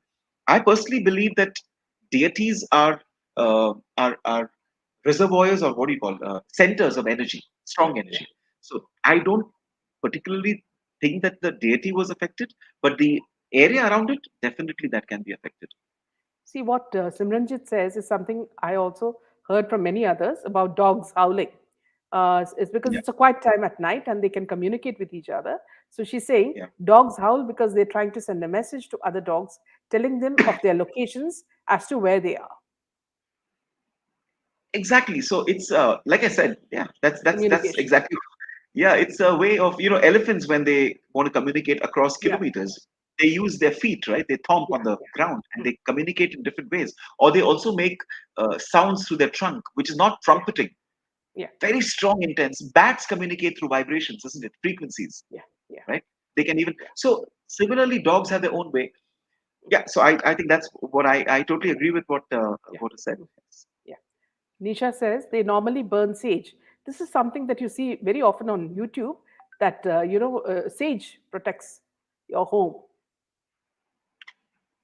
I personally believe that deities are reservoirs, or what do you call, centers of energy, yeah, strong yeah. energy. So I don't particularly think that the deity was affected, but the area around it, definitely that can be affected. See, what Simranjit says is something I also heard from many others about dogs howling. It's because Yeah, it's a quiet time at night and they can communicate with each other. So she's saying yeah. dogs howl because they're trying to send a message to other dogs, telling them of their locations as to where they are. Exactly. So it's like I said, yeah, that's Communication. exactly. Yeah, it's a way of, elephants when they want to communicate across Yeah, kilometers, they use their feet, right? They thomp yeah, on the ground and mm, they communicate in different ways, or they also make sounds through their trunk, which is not yeah, trumpeting. yeah, Very strong, intense. Bats communicate through vibrations, isn't it? Frequencies, yeah, yeah, right? They can even. yeah, So similarly, dogs have their own way. Yeah. So I think that's what I totally agree with yeah, what is said. mm, yeah. Nisha says they normally burn sage. This is something that you see very often on YouTube. That sage protects your home.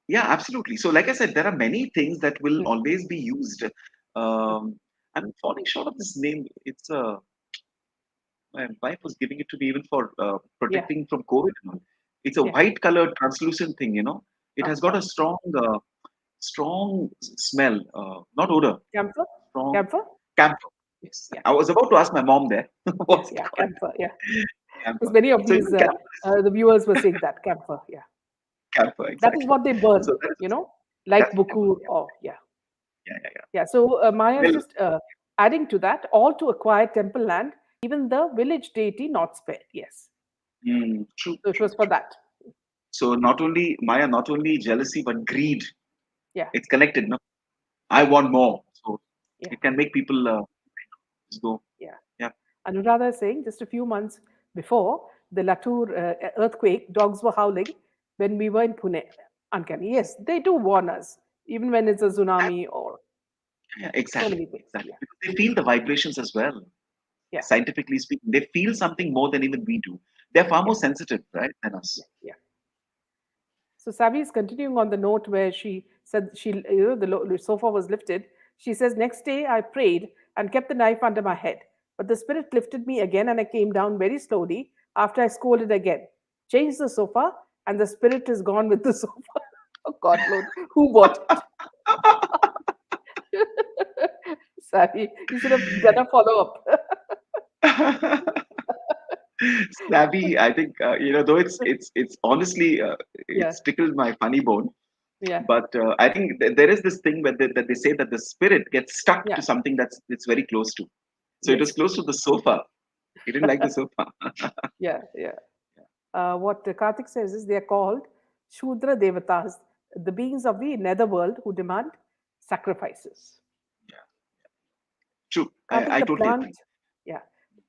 Yeah, absolutely. So, like I said, there are many things that will Mm, always be used. mm. I'm falling short of this name. My wife was giving it to me even for Yeah, protecting from COVID. It's a yeah. white colored translucent thing. It has got Oh. a strong smell, not odor, Camphor? strong Camphor? camphor. Yes, Yeah, I was about to ask my mom there. yeah, What's it yeah, called? camphor. Yeah, because Camphor. many of So these even camphor is the viewers were saying that camphor. Yeah, camphor, that is exactly. what they burn. So that is Like that's what they were. bukur. Yeah, Oh, yeah, yeah, yeah, yeah. yeah. So Maya's Well, just adding to that, all to acquire temple land, even the village deity not spared. Yes, true, so it true, was for true. that. So not only Maya, not only jealousy, but greed. Yeah, It's connected, no? I want more. So yeah, it can make people just go, yeah. yeah. Anuradha is saying just a few months before the Latur earthquake, dogs were howling when we were in Pune. Uncanny. Yes, they do warn us, even when it's a That- tsunami or yeah, so exactly, many things. exactly. Yeah, Because they feel the vibrations as well. yeah, Scientifically speaking, they feel something more than even we do. They're far yeah, more sensitive, right, than yeah, us. yeah. So Savi is continuing on the note where she said the sofa was lifted. She says, next day I prayed and kept the knife under my head. But the spirit lifted me again and I came down very slowly after I scolded again. Changed the sofa and the spirit is gone with the sofa. Oh God, Lord, who bought it? Sorry, you should have done a follow up. Savvy, I think though it's honestly Yeah, it's tickled my funny bone. yeah, But I think there is this thing where that they say that the spirit gets stuck to yeah, something it's very close to. So it was yes, close to the sofa. He didn't like the sofa. yeah, yeah. What Karthik says is they are called Shudra Devatas, the beings of the netherworld who demand sacrifices. Yeah, true. Karthik, I the totally agree. plant, yeah,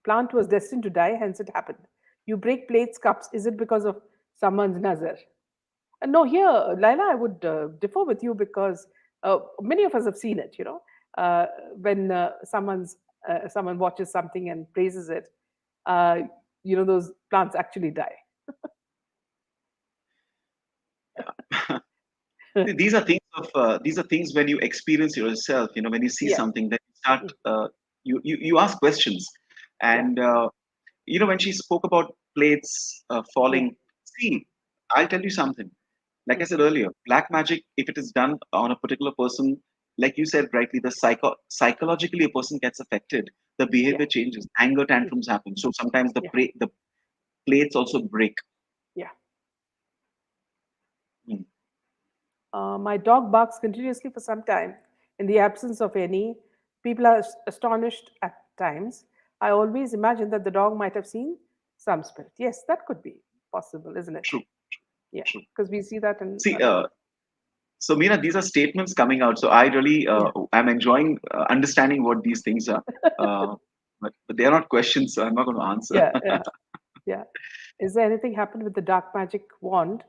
plant was destined to die, hence it happened. You break plates, cups. Is it because of someone's nazar? No, here, Laila, I would differ with you because many of us have seen it. Uh, when someone watches something and praises it, uh, those plants actually die. Yeah. These are things when you experience yourself. When you see Yes. something, then you start Mm. you ask questions, Yeah. and when she spoke about plates Yeah. falling, see, I'll tell you something. Like I Mm. said earlier, black magic, if it is done on a particular person, like you said rightly, the psychologically a person gets affected, the Yeah. behavior changes, anger Mm. tantrums happen. So sometimes Yeah. the plates also break. Yeah. Hmm. My dog barks continuously for some time in the absence of any. People are astonished at times. I always imagine that the dog might have seen some spirit. Yes, that could be possible, isn't it? True, Yeah, true. because we see that in See, other. so Meena, these are statements coming out. So I really, Yeah. I'm enjoying understanding what these things are. But they are not questions, so I'm not going to answer. Yeah, yeah, yeah. Is there anything happened with the dark magic wand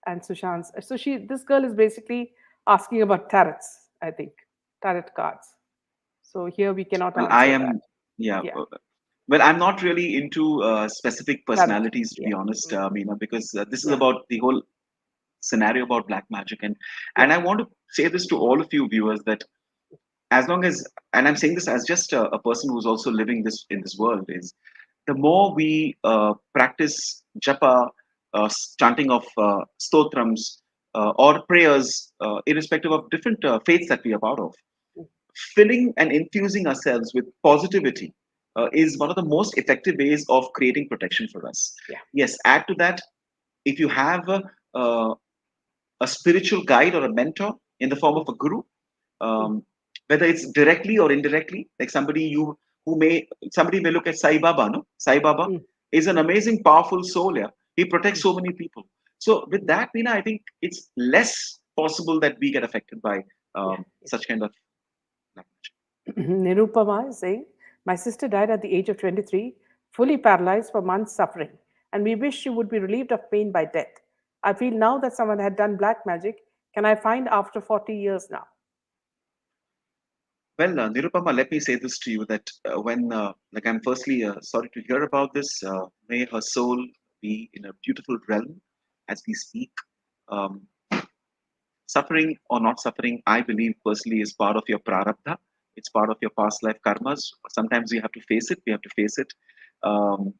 and Sushant's? So this girl is basically asking about tarots, I think, tarot cards. So here we cannot Well, I answer that. am, yeah. Yeah, Well, I'm not really into specific tarot. personalities, to Yeah, be honest, mm, Meena, because this is yeah, about the whole scenario about black magic, and yeah, I want to say this to all of you viewers that as long as, and I'm saying this as just a person who's also living this in this world, is the more we practice japa, chanting of stotrams, or prayers, irrespective of different faiths that we are part of, mm, filling and infusing ourselves with positivity is one of the most effective ways of creating protection for us. yeah, Yes, add to that, if you have uh, a spiritual guide or a mentor in the form mm, of a guru, mm, um, whether it's directly or indirectly, like who may somebody may look at Sai Baba. No, Sai Baba mm, is an amazing, powerful soul. Yeah, he protects mm, so many people. So with mm. that, Meena, I think it's less possible that we get affected by Yeah, yeah. such kind of language. Nirupama is saying, my sister died at the age of 23, fully paralyzed for months suffering, and we wish she would be relieved of pain by death. I feel now that someone had done black magic. Can I find after 40 years now? Well, Nirupama, let me say this to you that like I'm firstly sorry to hear about this. May her soul be in a beautiful realm as we speak. Um, Suffering or not suffering, I believe personally is part of your prarabdha. It's part of your past life karmas. Sometimes we have to face it. We have to face it. Um,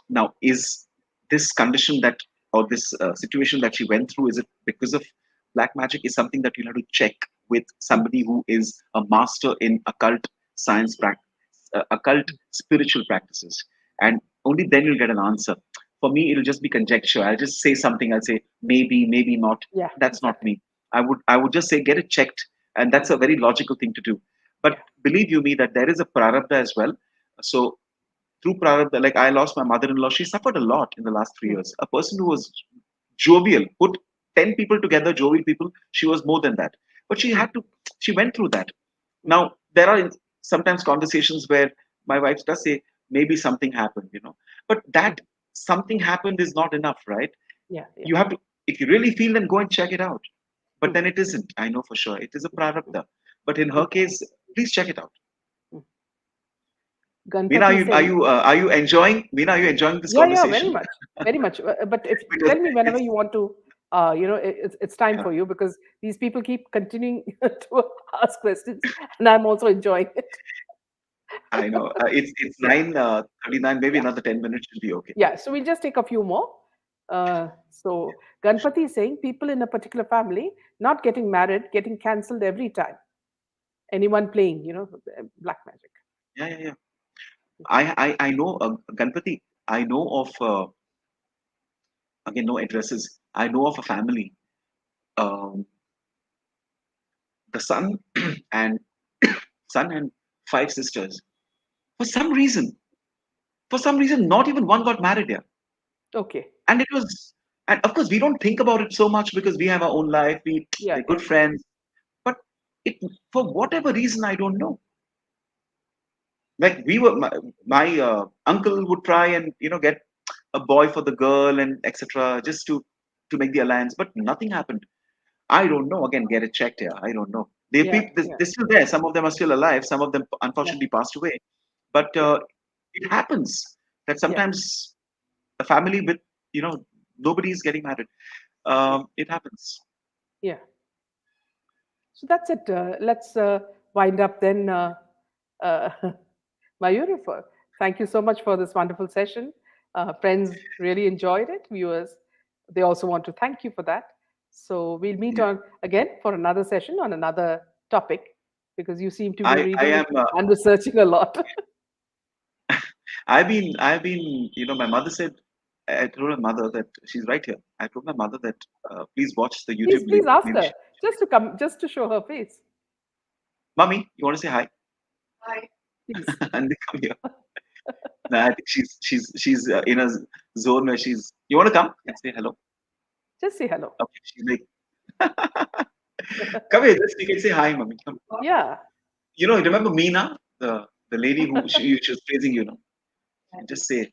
Now, is this condition that or this situation that she went through, is it because of black magic? Is something that you'll have to check with Mm, somebody who is a master in occult science practice, occult mm. spiritual practices, and only then you'll get an answer. For me, it'll just be conjecture. I'll just say something. I'll say maybe, maybe not. Yeah, That's not exactly. me. I would just say get it checked, and that's a very logical thing to do. But Yeah. believe you me that there is a prarabdha as well. So through Prarabdha, like I lost my mother-in-law. She suffered a lot in the last three Mm, years. A person who was jovial, put 10 people together, jovial people, she was more than that. But mm, she went through that. mm, Now, there are sometimes conversations where my wife does say, maybe something happened. But mm. that something happened is not enough, right? Yeah, yeah. You have to, if you really feel, then go and check it out. But Mm, then it isn't. I know for sure. It is a mm. Prarabdha. But in her Okay. case, please check it out. Mm. Meena, Ganpati is saying, are you enjoying? Meena, are you enjoying this yeah, yeah, very conversation? much, very much. But if Because tell me whenever it's you want to it's time Yeah, for you because these people keep continuing to ask questions, and I'm also enjoying it. I know. It's 9:39. Maybe another 10 minutes should be okay. Yeah, so we'll just take a few more. So Ganpati is saying people in a particular family not getting married, getting cancelled every time. Anyone playing, black magic. Yeah, yeah, yeah. I know Ganpati. I know of again no addresses. I know of a family. Um, the son and son and five sisters. For some reason, not even one got married here. Okay. And it was, and of course, we don't think about it so much because we have our own life. Yeah, We're yeah, good friends. But it, for whatever reason, I don't know. Like my uncle would try and get a boy for the girl and etc. just to make the alliance, but nothing happened. I don't know. Again, get it checked here. I don't know. yeah, yeah, They're still there. Some of them are still alive. Some of them yeah, unfortunately passed away. But yeah, it happens that yeah, sometimes a family with nobody is getting married. yeah, It happens. yeah. So that's it. Let's wind up then. Uh, Mayur, thank you so much for this wonderful session. Friends really enjoyed it. Viewers, they also want to thank you for that. So we'll meet Yeah. on again for another session on another topic because you seem to be I reading am. and researching a lot. I've been. My mother said. I told my mother that she's right here. I told my mother that please watch the Please, YouTube please link. ask Maybe her just to come, just to show her face. Mommy, you want to say hi? Please, And they come here. No, I think she's in a zone where she's. You want to come yeah, and say hello? just say hello. Okay. She's like, come here. Just you can say hi, mommy. Come. Yeah, Remember Meena, the lady who she was praising you. You just say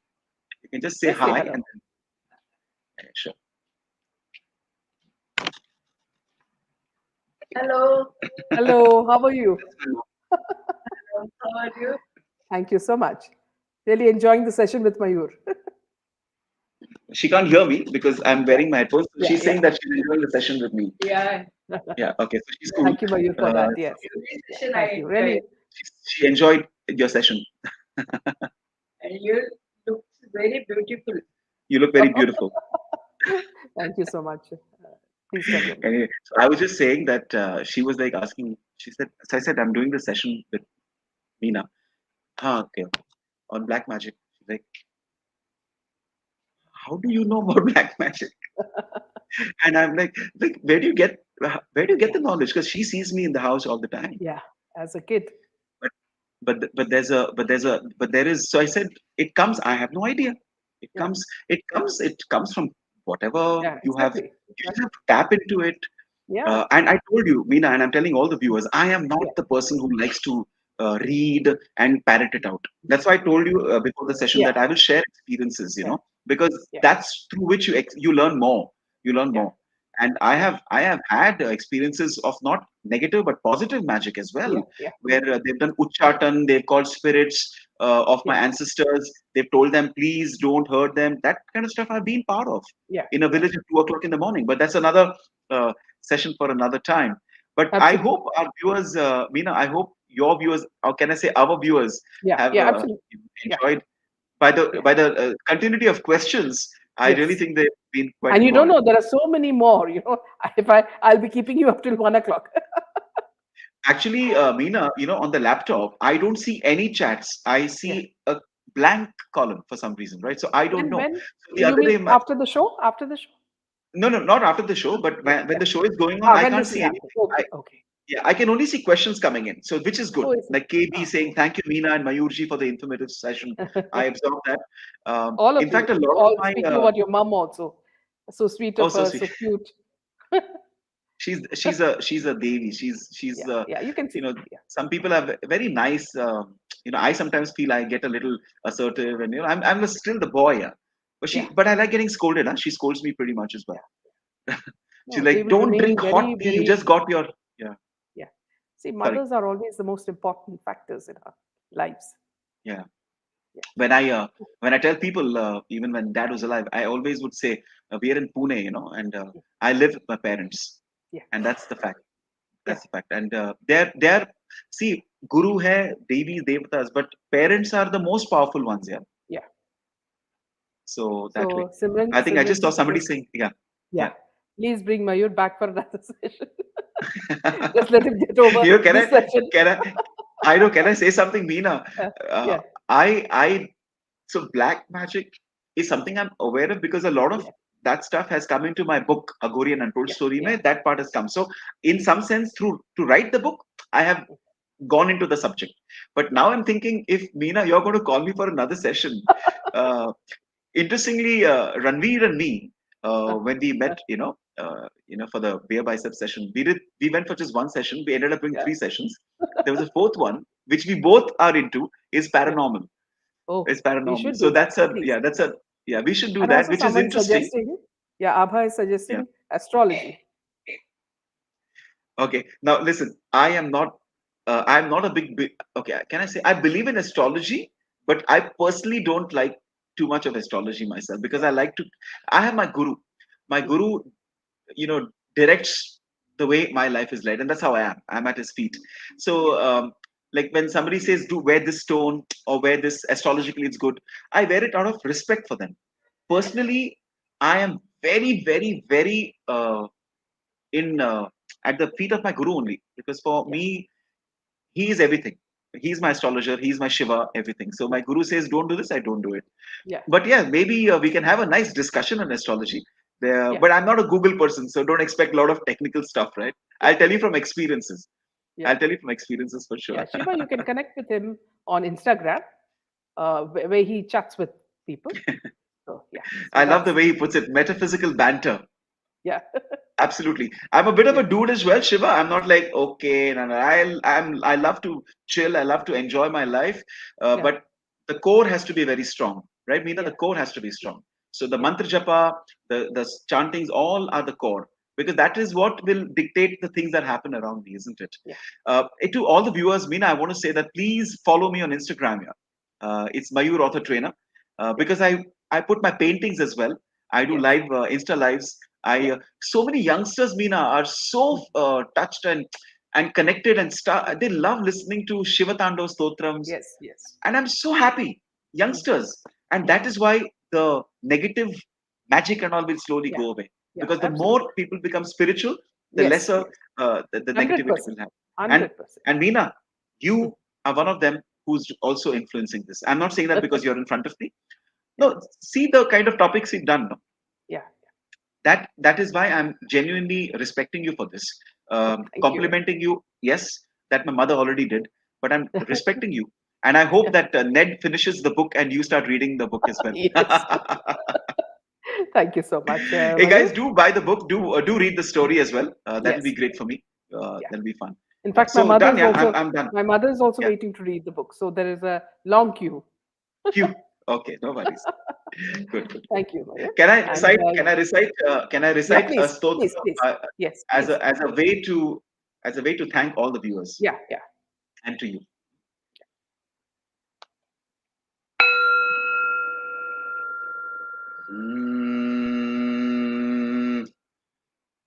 you can just say just say hi hello. and then yeah, sure. Hello, Hello, how are you? That's my mom. how are you? Thank you so much. Really enjoying the session with Mayur. She can't hear me because I'm Yeah, wearing my headphones. So yeah, she's yeah. saying that she's enjoying the session with me. Yeah, Yeah. Okay. So she's yeah. cool. Thank you, Mayur, for Uh, that. Yes. Every Yeah, session thank I you. enjoy Really. it. she enjoyed your session. And you look very beautiful. You look very beautiful. Thank you so much. Please tell them. Anyway, so I was just saying that she was like asking. She said, so I said I'm doing the session with Meena. Ah, okay. On black magic. She's like, how do you know about black magic? And I'm like, where do you get Yeah, the knowledge? Because she sees me in the house all the time. yeah. As a kid. But but there is. So I said, it comes. I have no idea. It Yeah, comes. It comes from whatever yeah, you have. exactly. You just Exactly. have to tap into it. Yeah, And I told you, Meena, and I'm telling all the viewers, I am not yeah, the person who likes to read and parrot it out. That's why I told you before the session yeah, that I will share experiences, yeah, because yeah, that's through which you learn more. You learn yeah, more. And yeah, I have had experiences of not negative but positive magic as well, yeah, yeah, where they've done uchatan, they've called spirits of my yeah, ancestors. They've told them, please don't hurt them. That kind of stuff I've been part of yeah, in a yeah. village at 2 o'clock in the morning. But that's another session for another time. But I Absolutely. hope our viewers, Meena, I hope your viewers, or can I say our viewers, Yeah, have yeah, absolutely. Yeah, enjoyed by the yeah, continuity of questions. I really yes. think they've been quite And you don't know, informative. there are so many more. If I'll be keeping you up till 1 o'clock. Actually, Meena, on the laptop, I don't see any chats. I Yeah. see a blank column for some reason, right? So I don't know. When So the you other day, mean after the show? After the show? no, no, not after the show, but Yeah, when yeah. the show is going on, I When can't this is see happening. anything. Okay, okay. Yeah, I can only see questions coming in, so which is good. Oh, is it? Like KB Ah. saying, "Thank you, Meena and Mayurji, for the informative session." I absorbed that. All of In fact, you. a lot of All my speaking about your mom also. So sweet oh, of so her, sweet. so cute. She's a devi. She's Yeah, yeah, you can you see. know Yeah, some people are very nice. I sometimes feel I get a little assertive, and I'm still the boy. Yeah. yeah, But I like getting scolded. Huh? She scolds me pretty much as well. yeah. She's No, they like, will "Don't remain drink hot very, tea. You very, just got your yeah." yeah. See, Sorry. mothers are always the most important factors in our lives. Yeah. Yeah. when I tell people, even when dad was alive, I always would say, we are in Pune, and I live with my parents, Yeah, and that's the fact. yeah, That's the fact. And they're see, guru hai, devi, devatas, but parents are the most powerful ones. Yeah. yeah. So that way, So Simran, I think I just Simran saw just somebody said, saying, yeah, yeah, yeah. please bring Mayur back for another session. Just let him get over Can this session. I know, can I say something, Meena? Uh, Yeah, I so black magic is something I'm aware of because a lot of yeah, that stuff has come into my book, Agori and Untold yeah, Story. yeah. Mein, that part has come. So in some sense, through to write the book, I have gone into the subject. But now I'm thinking, if Meena, you're going to call me for another session. Uh, Interestingly, Ranveer and me, when we met, for the beer bicep session, we went for just one session. We ended up doing Yeah, three sessions. There was a fourth one, which we both are into, is yeah. paranormal. Oh, It's we paranormal. should So do that, that's a please. yeah, that's a yeah. We should do And that, also, which is someone interesting. suggesting, yeah, Abha is Yeah. suggesting astrology. Okay. Now listen, I'm not a big. Okay, can I say I believe in astrology, but I personally don't like too much of astrology myself because I like to. I have my guru. My Mhm. guru, directs the way my life is led, and that's how I am. I'm at his feet. Yeah, So, like when somebody says, "Do wear this stone" or "wear this astrologically," it's good. I wear it out of respect for them. yeah, Personally, I am very, very, very in at the feet of my guru only because for yeah, me he is everything. He's my astrologer, he's my Shiva, everything. So my yeah, guru says don't do this, I don't do it. yeah, But yeah, maybe we can have a nice discussion on astrology there. yeah, But I'm not a Google person, so don't expect a lot of technical stuff, right? yeah, I'll tell you from experiences. yeah. I'll tell you from experiences for Yeah, sure. Shiva, you can connect with him on Instagram, where he chats with people. So yeah, so I love the that's way he puts it, metaphysical banter. yeah, Absolutely. I'm a bit of yeah, a dude as well, Shiva. I'm not like, okay, no, no. I love to chill. I love to enjoy my life. yeah, But the core has to be very strong, right? Meena, the yeah, core has to be strong. So the yeah, mantra japa, the chantings, all are the core because that is what will dictate the things that happen around me, isn't it? yeah. To all the viewers, Meena, I want to say that please follow me on Instagram. Yeah. It's Mayur Author Trainer Yeah. because I put my paintings as well. I do Yes. live Insta lives. Yeah. I so many youngsters, Meena, are so touched and connected and they love listening to Shiva Tandav stotrams, Yes. Yes. and I'm so happy, Mm. youngsters, and Yeah. that is why the negative magic and all will slowly Yeah. go away Yeah. because the more Absolutely. people become spiritual, the Yes. lesser Yes. the Hundred negativity percent. will happen. And 100%. and Meena, Mm. you are one of them who's also influencing this. I'm not saying that because you're in front of me. Yeah. No, see the kind of topics you've done. No? Yeah. That is why I'm genuinely respecting you for this. Thank you. Complimenting you, yes, that my mother already did, but I'm respecting you, and I hope that Ned finishes the book and you start reading the book as well. Yes. Thank you so much, Hey Mayur. guys, do buy the book. Do read the story as well. That'll be Yes. great for me. Yeah. That'll be fun. In Yeah. fact, So done. Yeah, I'm done. my mother is also Yeah. waiting to read the book. So there is a long queue. Q. Okay, no worries. Good, good, good. Thank you, Mayur. Can I And recite? Can I recite? Can I yeah, recite a please, stotra please, please. uh, Yes, as please. a way to thank all the viewers Yeah, yeah. and to you? Mm,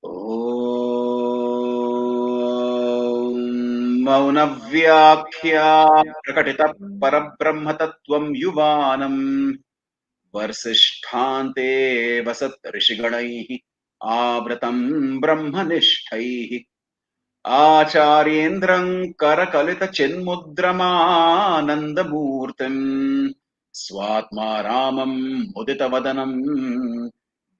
ॐ मौनव्याख्या प्रकटितः परब्रह्मतत्त्वं युवानम् वर्षिष्ठान्ते वसत् ऋषिगणैः आवृतं ब्रह्मनिष्ठैः आचार्येन्द्रं करकलितचिन्मुद्रमानन्दमूर्तिम् स्वात्मा रामं मुदितवदनं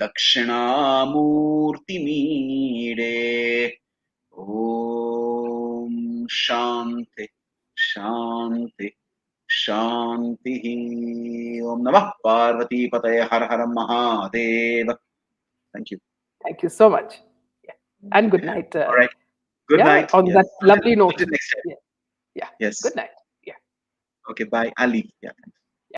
दक्षिणामूर्तिमीडे ॐ शान्ति शान्ति शान्तिः ॐ नमः पार्वतीपतये हर हर Mahadev. Thank you. Thank you so much. Yeah. And good night. All right. Good Yeah, night. on Yeah. that lovely note. Until next time. Yeah. Yeah. Yes. Good night. Yeah. Okay. Bye. I'll leave. Yeah. Thanks.